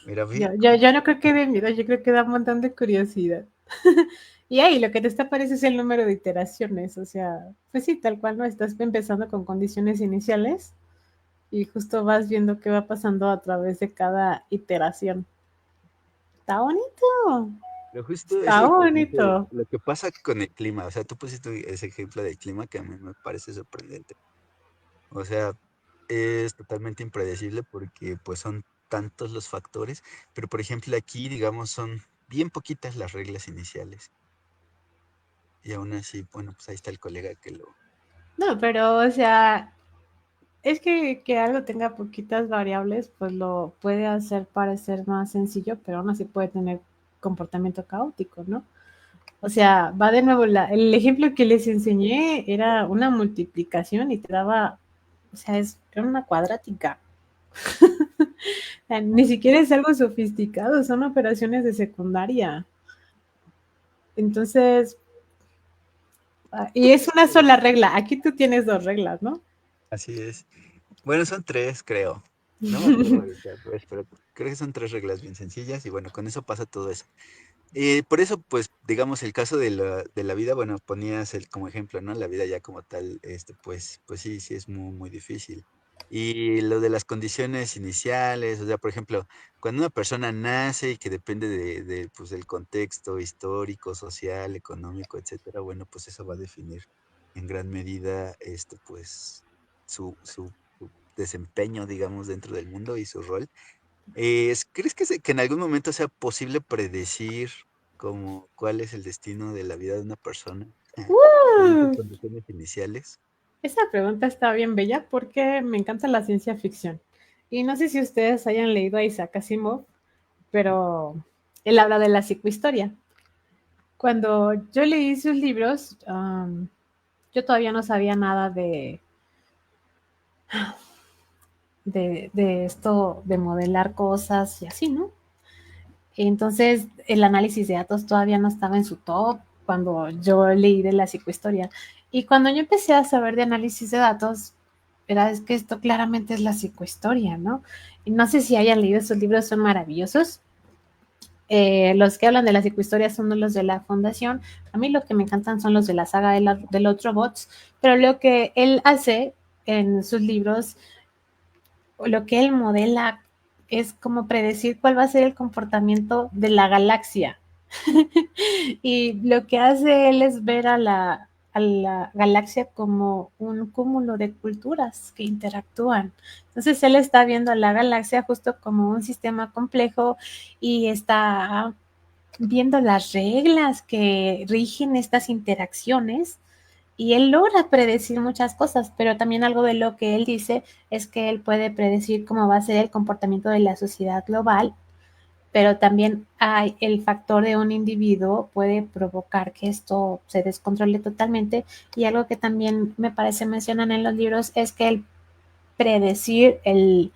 Mira, Yo no creo que dé miedo, yo creo que da un montón de curiosidad. Y ahí lo que te está parece es el número de iteraciones, o sea, pues sí, tal cual no estás empezando con condiciones iniciales y justo vas viendo qué va pasando a través de cada iteración. Está bonito, pero justo es está bonito. lo que pasa con el clima. O sea, tú pusiste ese ejemplo del clima que a mí me parece sorprendente. O sea, es totalmente impredecible porque pues son tantos los factores, pero por ejemplo aquí, digamos, son bien poquitas las reglas iniciales. Y aún así, bueno, pues ahí está el colega que lo... No, pero o sea, es que algo tenga poquitas variables, pues lo puede hacer parecer más sencillo, pero aún así puede tener comportamiento caótico, ¿no? O sea, va de nuevo, el ejemplo que les enseñé era una multiplicación y te daba, o sea, era una cuadrática. O sea, ni siquiera es algo sofisticado, son operaciones de secundaria. Entonces, y es una sola regla. Aquí tú tienes dos reglas, ¿no? Así es. Bueno, son tres, creo. No me acuerdo ahorita, pues, pero creo que son tres reglas bien sencillas y bueno, con eso pasa todo eso. Por eso, pues, digamos, el caso de la vida, bueno, ponías como ejemplo, ¿no? La vida ya como tal, pues sí, sí es muy, muy difícil. Y lo de las condiciones iniciales, o sea, por ejemplo, cuando una persona nace y que depende pues, del contexto histórico, social, económico, etcétera, bueno, pues eso va a definir en gran medida, pues, su desempeño, digamos, dentro del mundo y su rol. ¿Crees que en algún momento sea posible predecir como cuál es el destino de la vida de una persona según sus ¡Uh! condiciones iniciales? Esa pregunta está bien bella porque me encanta la ciencia ficción. Y no sé si ustedes hayan leído a Isaac Asimov, pero él habla de la psicohistoria. Cuando yo leí sus libros, yo todavía no sabía nada de esto de modelar cosas y así, ¿no? Entonces, el análisis de datos todavía no estaba en su top cuando yo leí de la psicohistoria. Y cuando yo empecé a saber de análisis de datos, era es que esto claramente es la psicohistoria, ¿no? Y no sé si hayan leído esos libros, son maravillosos. Los que hablan de la psicohistoria son los de la Fundación. A mí lo que me encantan son los de la saga de los robots, pero lo que él hace en sus libros, lo que él modela es como predecir cuál va a ser el comportamiento de la galaxia. Y lo que hace él es ver a la galaxia como un cúmulo de culturas que interactúan. Entonces él está viendo a la galaxia justo como un sistema complejo y está viendo las reglas que rigen estas interacciones y él logra predecir muchas cosas, pero también algo de lo que él dice es que él puede predecir cómo va a ser el comportamiento de la sociedad global, pero también hay el factor de un individuo puede provocar que esto se descontrole totalmente y algo que también me parece mencionan en los libros es que el predecir el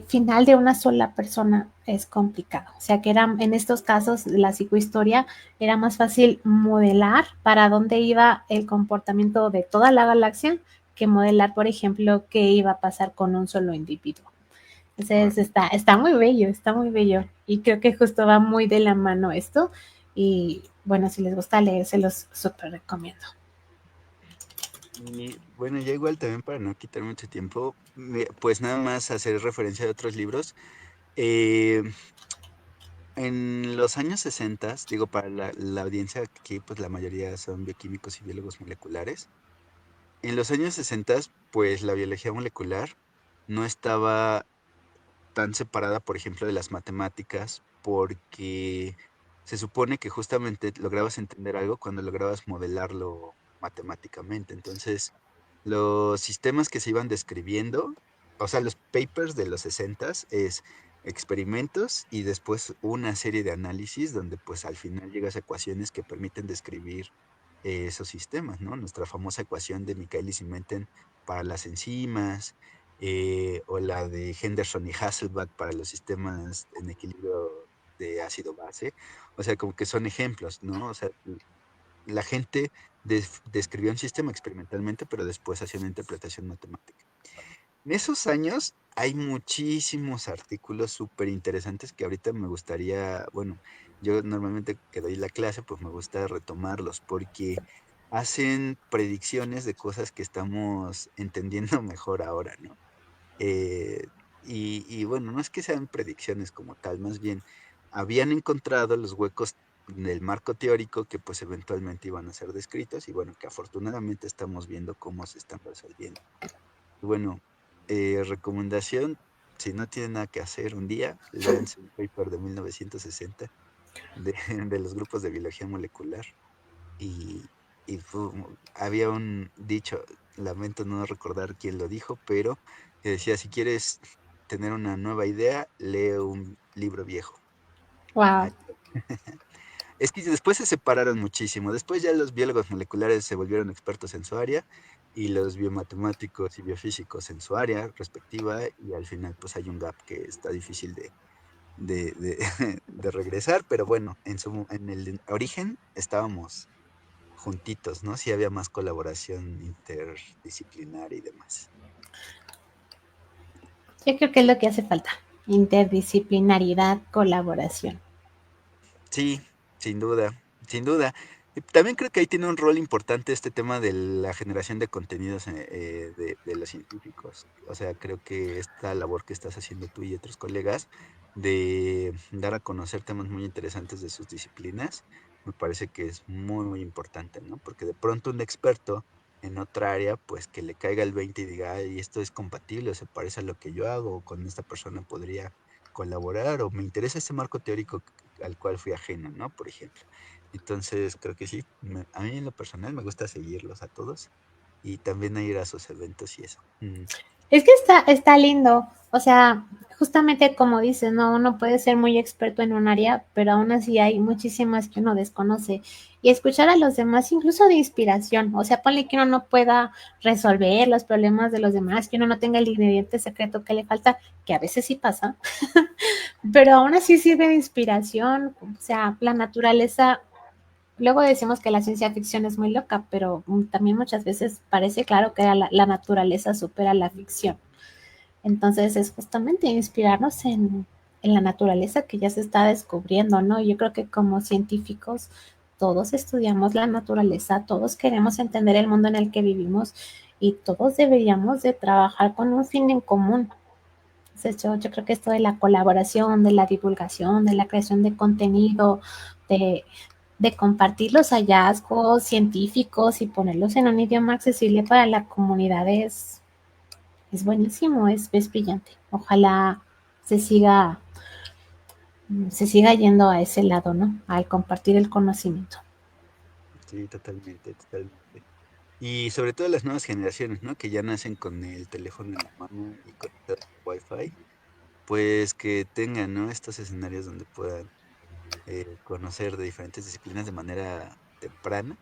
final de una sola persona es complicado. O sea que era, en estos casos, la psicohistoria era más fácil modelar para dónde iba el comportamiento de toda la galaxia que modelar, por ejemplo, qué iba a pasar con un solo individuo. Entonces está muy bello, está muy bello. Y creo que justo va muy de la mano esto. Y bueno, si les gusta leer, se los súper recomiendo. Y bueno, ya igual también para no quitar mucho tiempo, pues nada más hacer referencia a otros libros. Eh, en los años 60, digo, para la audiencia aquí, pues la mayoría son bioquímicos y biólogos moleculares. En los años 60, pues la biología molecular no estaba tan separada, por ejemplo, de las matemáticas, porque se supone que justamente lograbas entender algo cuando lograbas modelarlo matemáticamente. Entonces, los sistemas que se iban describiendo, o sea, los papers de los 60 es experimentos y después una serie de análisis donde pues al final llegas a ecuaciones que permiten describir esos sistemas, ¿no? Nuestra famosa ecuación de Michaelis y Menten para las enzimas, o la de Henderson y Hasselbalch para los sistemas en equilibrio de ácido-base. O sea, como que son ejemplos, ¿no? O sea, la gente describió un sistema experimentalmente, pero después hacía una interpretación matemática. En esos años hay muchísimos artículos súper interesantes que ahorita me gustaría, bueno, yo normalmente que doy la clase, pues me gusta retomarlos porque hacen predicciones de cosas que estamos entendiendo mejor ahora, ¿no? Eh, y bueno, no es que sean predicciones como tal, más bien habían encontrado los huecos del marco teórico que pues eventualmente iban a ser descritos y bueno, que afortunadamente estamos viendo cómo se están resolviendo. Y bueno, recomendación, si no tienen nada que hacer un día, léanse un paper de 1960 de, de los grupos de biología molecular y, había un dicho, lamento no recordar quién lo dijo, pero que decía, si quieres tener una nueva idea, lee un libro viejo. Wow. Ah, es que después se separaron muchísimo. Después ya los biólogos moleculares se volvieron expertos en su área y los biomatemáticos y biofísicos en su área respectiva y al final pues hay un gap que está difícil de, de regresar, pero bueno, en el origen estábamos juntitos, ¿no? Sí había más colaboración interdisciplinaria y demás. Yo creo que es lo que hace falta. Interdisciplinariedad, colaboración. Sí, sin duda, sin duda. Y también creo que ahí tiene un rol importante este tema de la generación de contenidos de los científicos. O sea, creo que esta labor que estás haciendo tú y otros colegas de dar a conocer temas muy interesantes de sus disciplinas, me parece que es muy, muy importante, ¿no? Porque de pronto un experto en otra área, pues que le caiga el 20 y diga, ay, esto es compatible o se parece a lo que yo hago, o con esta persona podría colaborar, o me interesa este marco teórico al cual fui ajeno, ¿no? Por ejemplo. Entonces, creo que sí, a mí en lo personal me gusta seguirlos a todos y también ir a sus eventos y eso. Es que está lindo, o sea, justamente como dices, ¿no? Uno puede ser muy experto en un área, pero aún así hay muchísimas que uno desconoce. Y escuchar a los demás, incluso de inspiración, o sea, ponle que uno no pueda resolver los problemas de los demás, que uno no tenga el ingrediente secreto que le falta, que a veces sí pasa, pero aún así sirve de inspiración, o sea, la naturaleza. Luego decimos que la ciencia ficción es muy loca, pero también muchas veces parece claro que la naturaleza supera la ficción. Entonces es justamente inspirarnos en la naturaleza que ya se está descubriendo, ¿no? Yo creo que como científicos todos estudiamos la naturaleza, todos queremos entender el mundo en el que vivimos y todos deberíamos de trabajar con un fin en común. Entonces yo creo que esto de la colaboración, de la divulgación, de la creación de contenido, de, de compartir los hallazgos científicos y ponerlos en un idioma accesible para la comunidad es buenísimo, es brillante. Ojalá se siga, se siga yendo a ese lado, ¿no? Al compartir el conocimiento. Sí, totalmente, totalmente. Y sobre todo las nuevas generaciones, ¿no? Que ya nacen con el teléfono en la mano y conectados a Wi-Fi, pues que tengan, ¿no? Estos escenarios donde puedan conocer de diferentes disciplinas de manera temprana.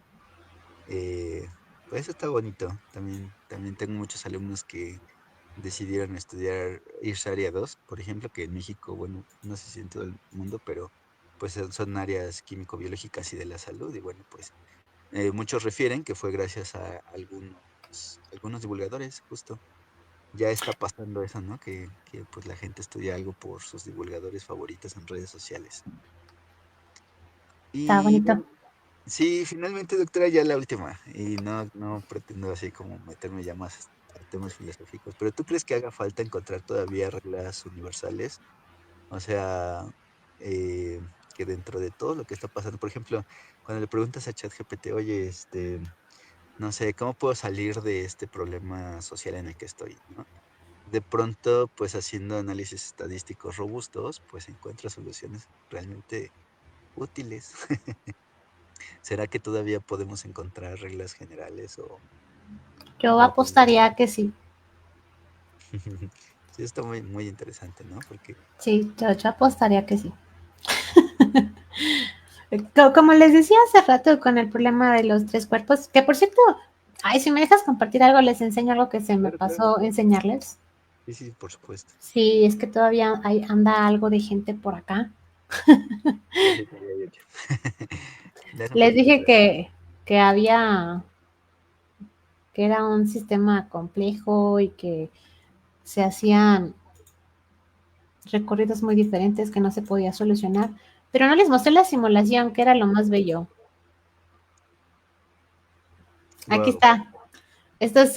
Eh, pues eso está bonito. También tengo muchos alumnos que decidieron estudiar irse a área 2, por ejemplo, que en México, bueno, no sé si en todo el mundo, pero pues son áreas químico-biológicas y de la salud. Y bueno, pues muchos refieren que fue gracias a algunos divulgadores, justo. Ya está pasando eso, ¿no? Que pues la gente estudia algo por sus divulgadores favoritos en redes sociales. Está Y bonito. sí, finalmente, doctora, ya la última. Y no pretendo así como meterme ya más a temas filosóficos, pero ¿tú crees que haga falta encontrar todavía reglas universales? O sea, eh, que dentro de todo lo que está pasando, por ejemplo, cuando le preguntas a ChatGPT, oye, no sé, ¿cómo puedo salir de este problema social en el que estoy, ¿no? De pronto, pues haciendo análisis estadísticos robustos, pues encuentra soluciones realmente útiles. ¿Será que todavía podemos encontrar reglas generales Yo o apostaría a que sí. sí, está muy, muy interesante, ¿no? Porque Sí, yo apostaría a que sí. Como les decía hace rato con el problema de los tres cuerpos, que por cierto, ay, si me dejas compartir algo, les enseño algo que se me claro, claro. pasó enseñarles. Sí, sí, por supuesto. Sí, es que todavía anda algo de gente por acá. Ya se te había hecho. Dale un Les poquito dije atrás. que había, que era un sistema complejo y que se hacían recorridos muy diferentes que no se podía solucionar, pero no les mostré la simulación, que era lo más bello. Aquí Wow. está. Estas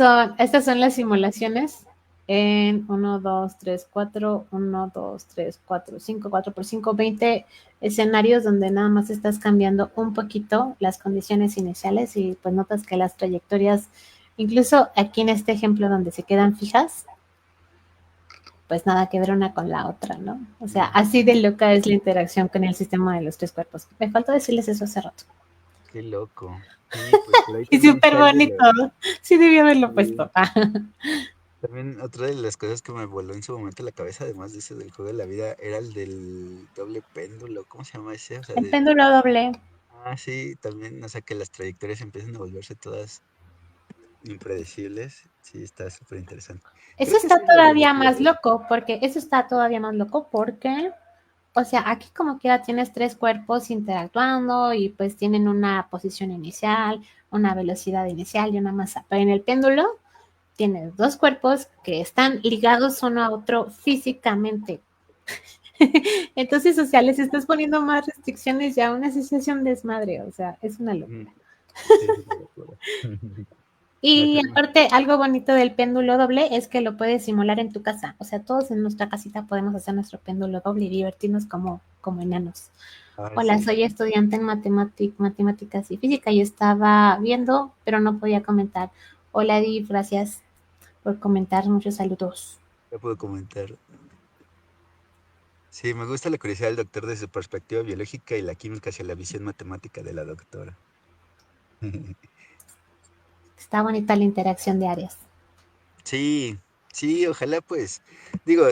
son las simulaciones en 1, 2, 3, 4, 1, 2, 3, 4, 5, 4 por 5, 20 escenarios donde nada más estás cambiando un poquito las condiciones iniciales y pues notas que las trayectorias, incluso aquí en este ejemplo donde se quedan fijas, pues nada que ver una con la otra, ¿no? O sea, así de loca es la interacción con el sistema de los tres cuerpos. Me faltó decirles eso hace rato. Qué loco. Sí, pues por ahí Y también súper está el de bonito. los... Sí debí haberlo Sí. puesto. También otra de las cosas que me voló en su momento la cabeza, además de ese del juego de la vida, era el del doble péndulo. ¿Cómo se llama ese? O sea, El péndulo doble. sí, también, o sea, que las trayectorias empiezan a volverse todas impredecibles. Sí, está súper interesante. Eso Creo que está esa es la todavía más biología. loco, porque eso está todavía más loco, porque, o sea, aquí como quiera tienes tres cuerpos interactuando y pues tienen una posición inicial, una velocidad inicial y una masa. Pero en el péndulo tienes dos cuerpos que están ligados uno a otro físicamente. Entonces, o sea, les estás poniendo más restricciones y aún así se hace un desmadre, o sea, es una Ujú. locura. Sí, es una locura. Y Ajá. aparte, algo bonito del péndulo doble es que lo puedes simular en tu casa. O sea, todos en nuestra casita podemos hacer nuestro péndulo doble y divertirnos como enanos. Ah, Hola, sí. soy estudiante en matemáticas y física y estaba viendo, pero no podía comentar. Hola, Edith, gracias por comentar. Muchos saludos. Ya puedo comentar. Sí, me gusta la curiosidad del doctor desde su perspectiva biológica y la química hacia la visión matemática de la doctora. Está bonita la interacción de áreas. Sí, sí, ojalá pues, digo,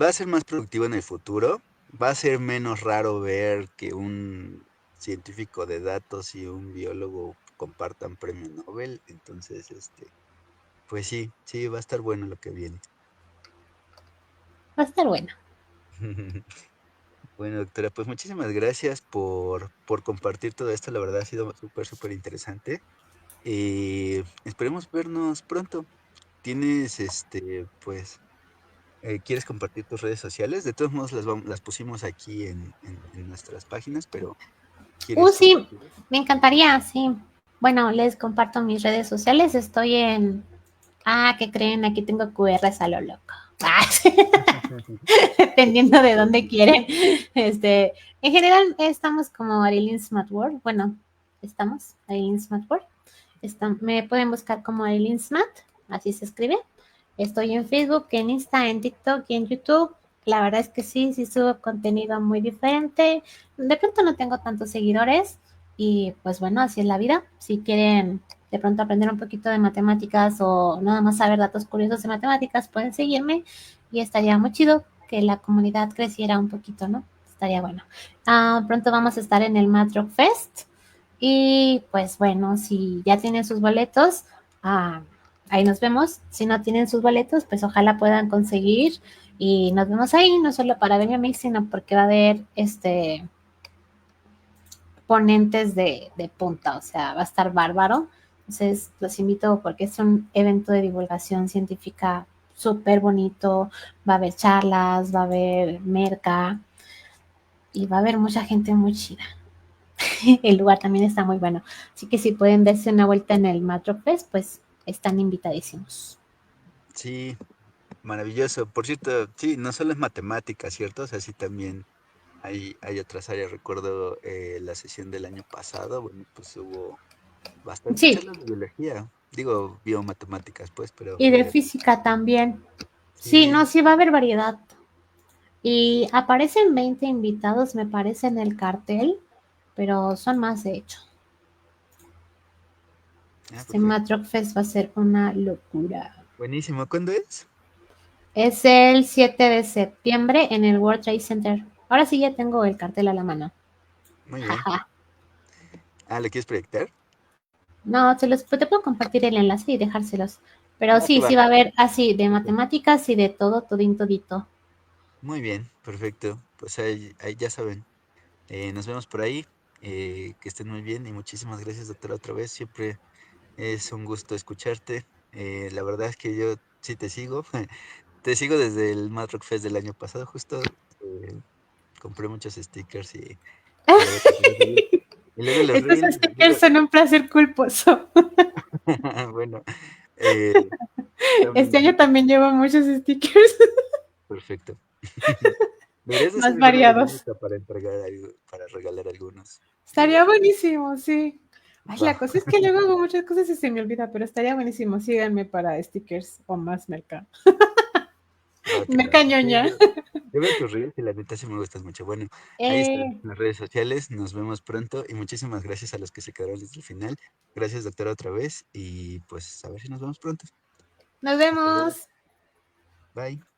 va a ser más productivo en el futuro, va a ser menos raro ver que un científico de datos y un biólogo compartan premio Nobel, entonces, pues sí, sí, va a estar bueno lo que viene. Va a estar bueno. Bueno, doctora, pues muchísimas gracias por compartir todo esto, la verdad ha sido súper, súper interesante. Esperemos vernos pronto. Tienes, pues, ¿quieres compartir tus redes sociales? De todos modos, las pusimos aquí en nuestras páginas, pero ¿quieres Sí, compartir? me encantaría, sí. Bueno, les comparto mis redes sociales. Estoy en... Ah, ¿qué creen? Aquí tengo QRs a lo loco. Ah, sí. Dependiendo de dónde quieren. En general estamos como Arilyn Smartworld. Bueno, estamos Arilyn Smartworld. Me pueden buscar como Arilyn Smart, así se escribe. Estoy en Facebook, en Insta, en TikTok y en YouTube. La verdad es que sí, sí subo contenido muy diferente. De pronto no tengo tantos seguidores y pues bueno, así es la vida. Si quieren de pronto aprender un poquito de matemáticas o nada más saber datos curiosos de matemáticas, pueden seguirme y estaría muy chido que la comunidad creciera un poquito, ¿no? Estaría bueno. Pronto vamos a estar en el Math Rock Fest y pues bueno, si ya tienen sus boletos, ah, ahí nos vemos. Si no tienen sus boletos, pues ojalá puedan conseguir y nos vemos ahí, no solo para verme a mí, sino porque va a haber ponentes de punta, o sea, va a estar bárbaro. Entonces, los invito porque es un evento de divulgación científica súper bonito, va a haber charlas, va a haber merca y va a haber mucha gente muy chida. El lugar también está muy bueno. Así que si pueden darse una vuelta en el Matropes, pues están invitadísimos. Sí, maravilloso. Por cierto, sí, no solo es matemática, ¿cierto? O sea, sí también hay otras áreas. Recuerdo la sesión del año pasado, bueno, pues hubo bastante Sí, charlas de biología. Digo, biomatemáticas, pues, y de física también. Sí, sí. no, sí va a haber variedad. Y aparecen 20 invitados, me parece, en el cartel, pero son más de hecho. Ah, Este perfecto. Matrock Fest va a ser una locura. Buenísimo. ¿Cuándo es? Es el 7 de septiembre en el World Trade Center. Ahora sí ya tengo el cartel a la mano. Muy bien. Jaja. Ah, ¿lo quieres proyectar? No, te puedo compartir el enlace y dejárselos. Pero Ah, que sí, va. sí va a haber así de Ok. matemáticas y de todo, todito, todito. Muy bien, perfecto. Pues ahí ya saben. Nos vemos por ahí. Que estén muy bien y muchísimas gracias, doctora, otra vez. Siempre es un gusto escucharte. La verdad es que yo sí te sigo. Te sigo desde el Mad Rock Fest del año pasado, justo. Compré muchos stickers y luego te sigo seguir. Y luego los Estos reels. stickers son un placer culposo. Bueno, eh, Este año también, también llevo muchos stickers perfecto. Deberías de más hacer alguna variados. dinámica para para regalar algunos. Estaría buenísimo, sí. Ay, Va. la cosa es que luego hago muchas cosas y se me olvida, pero estaría buenísimo. Síganme para stickers o más merca. Va, que va. Merca Sí, ñoña. yo veo tus reels y la neta sí me gustas mucho. Bueno, ahí están Eh, las redes sociales. Nos vemos pronto y muchísimas gracias a los que se quedaron desde el final. Gracias, doctora, otra vez. Y pues a ver si nos vemos pronto. Nos Hasta luego. vemos. Bye.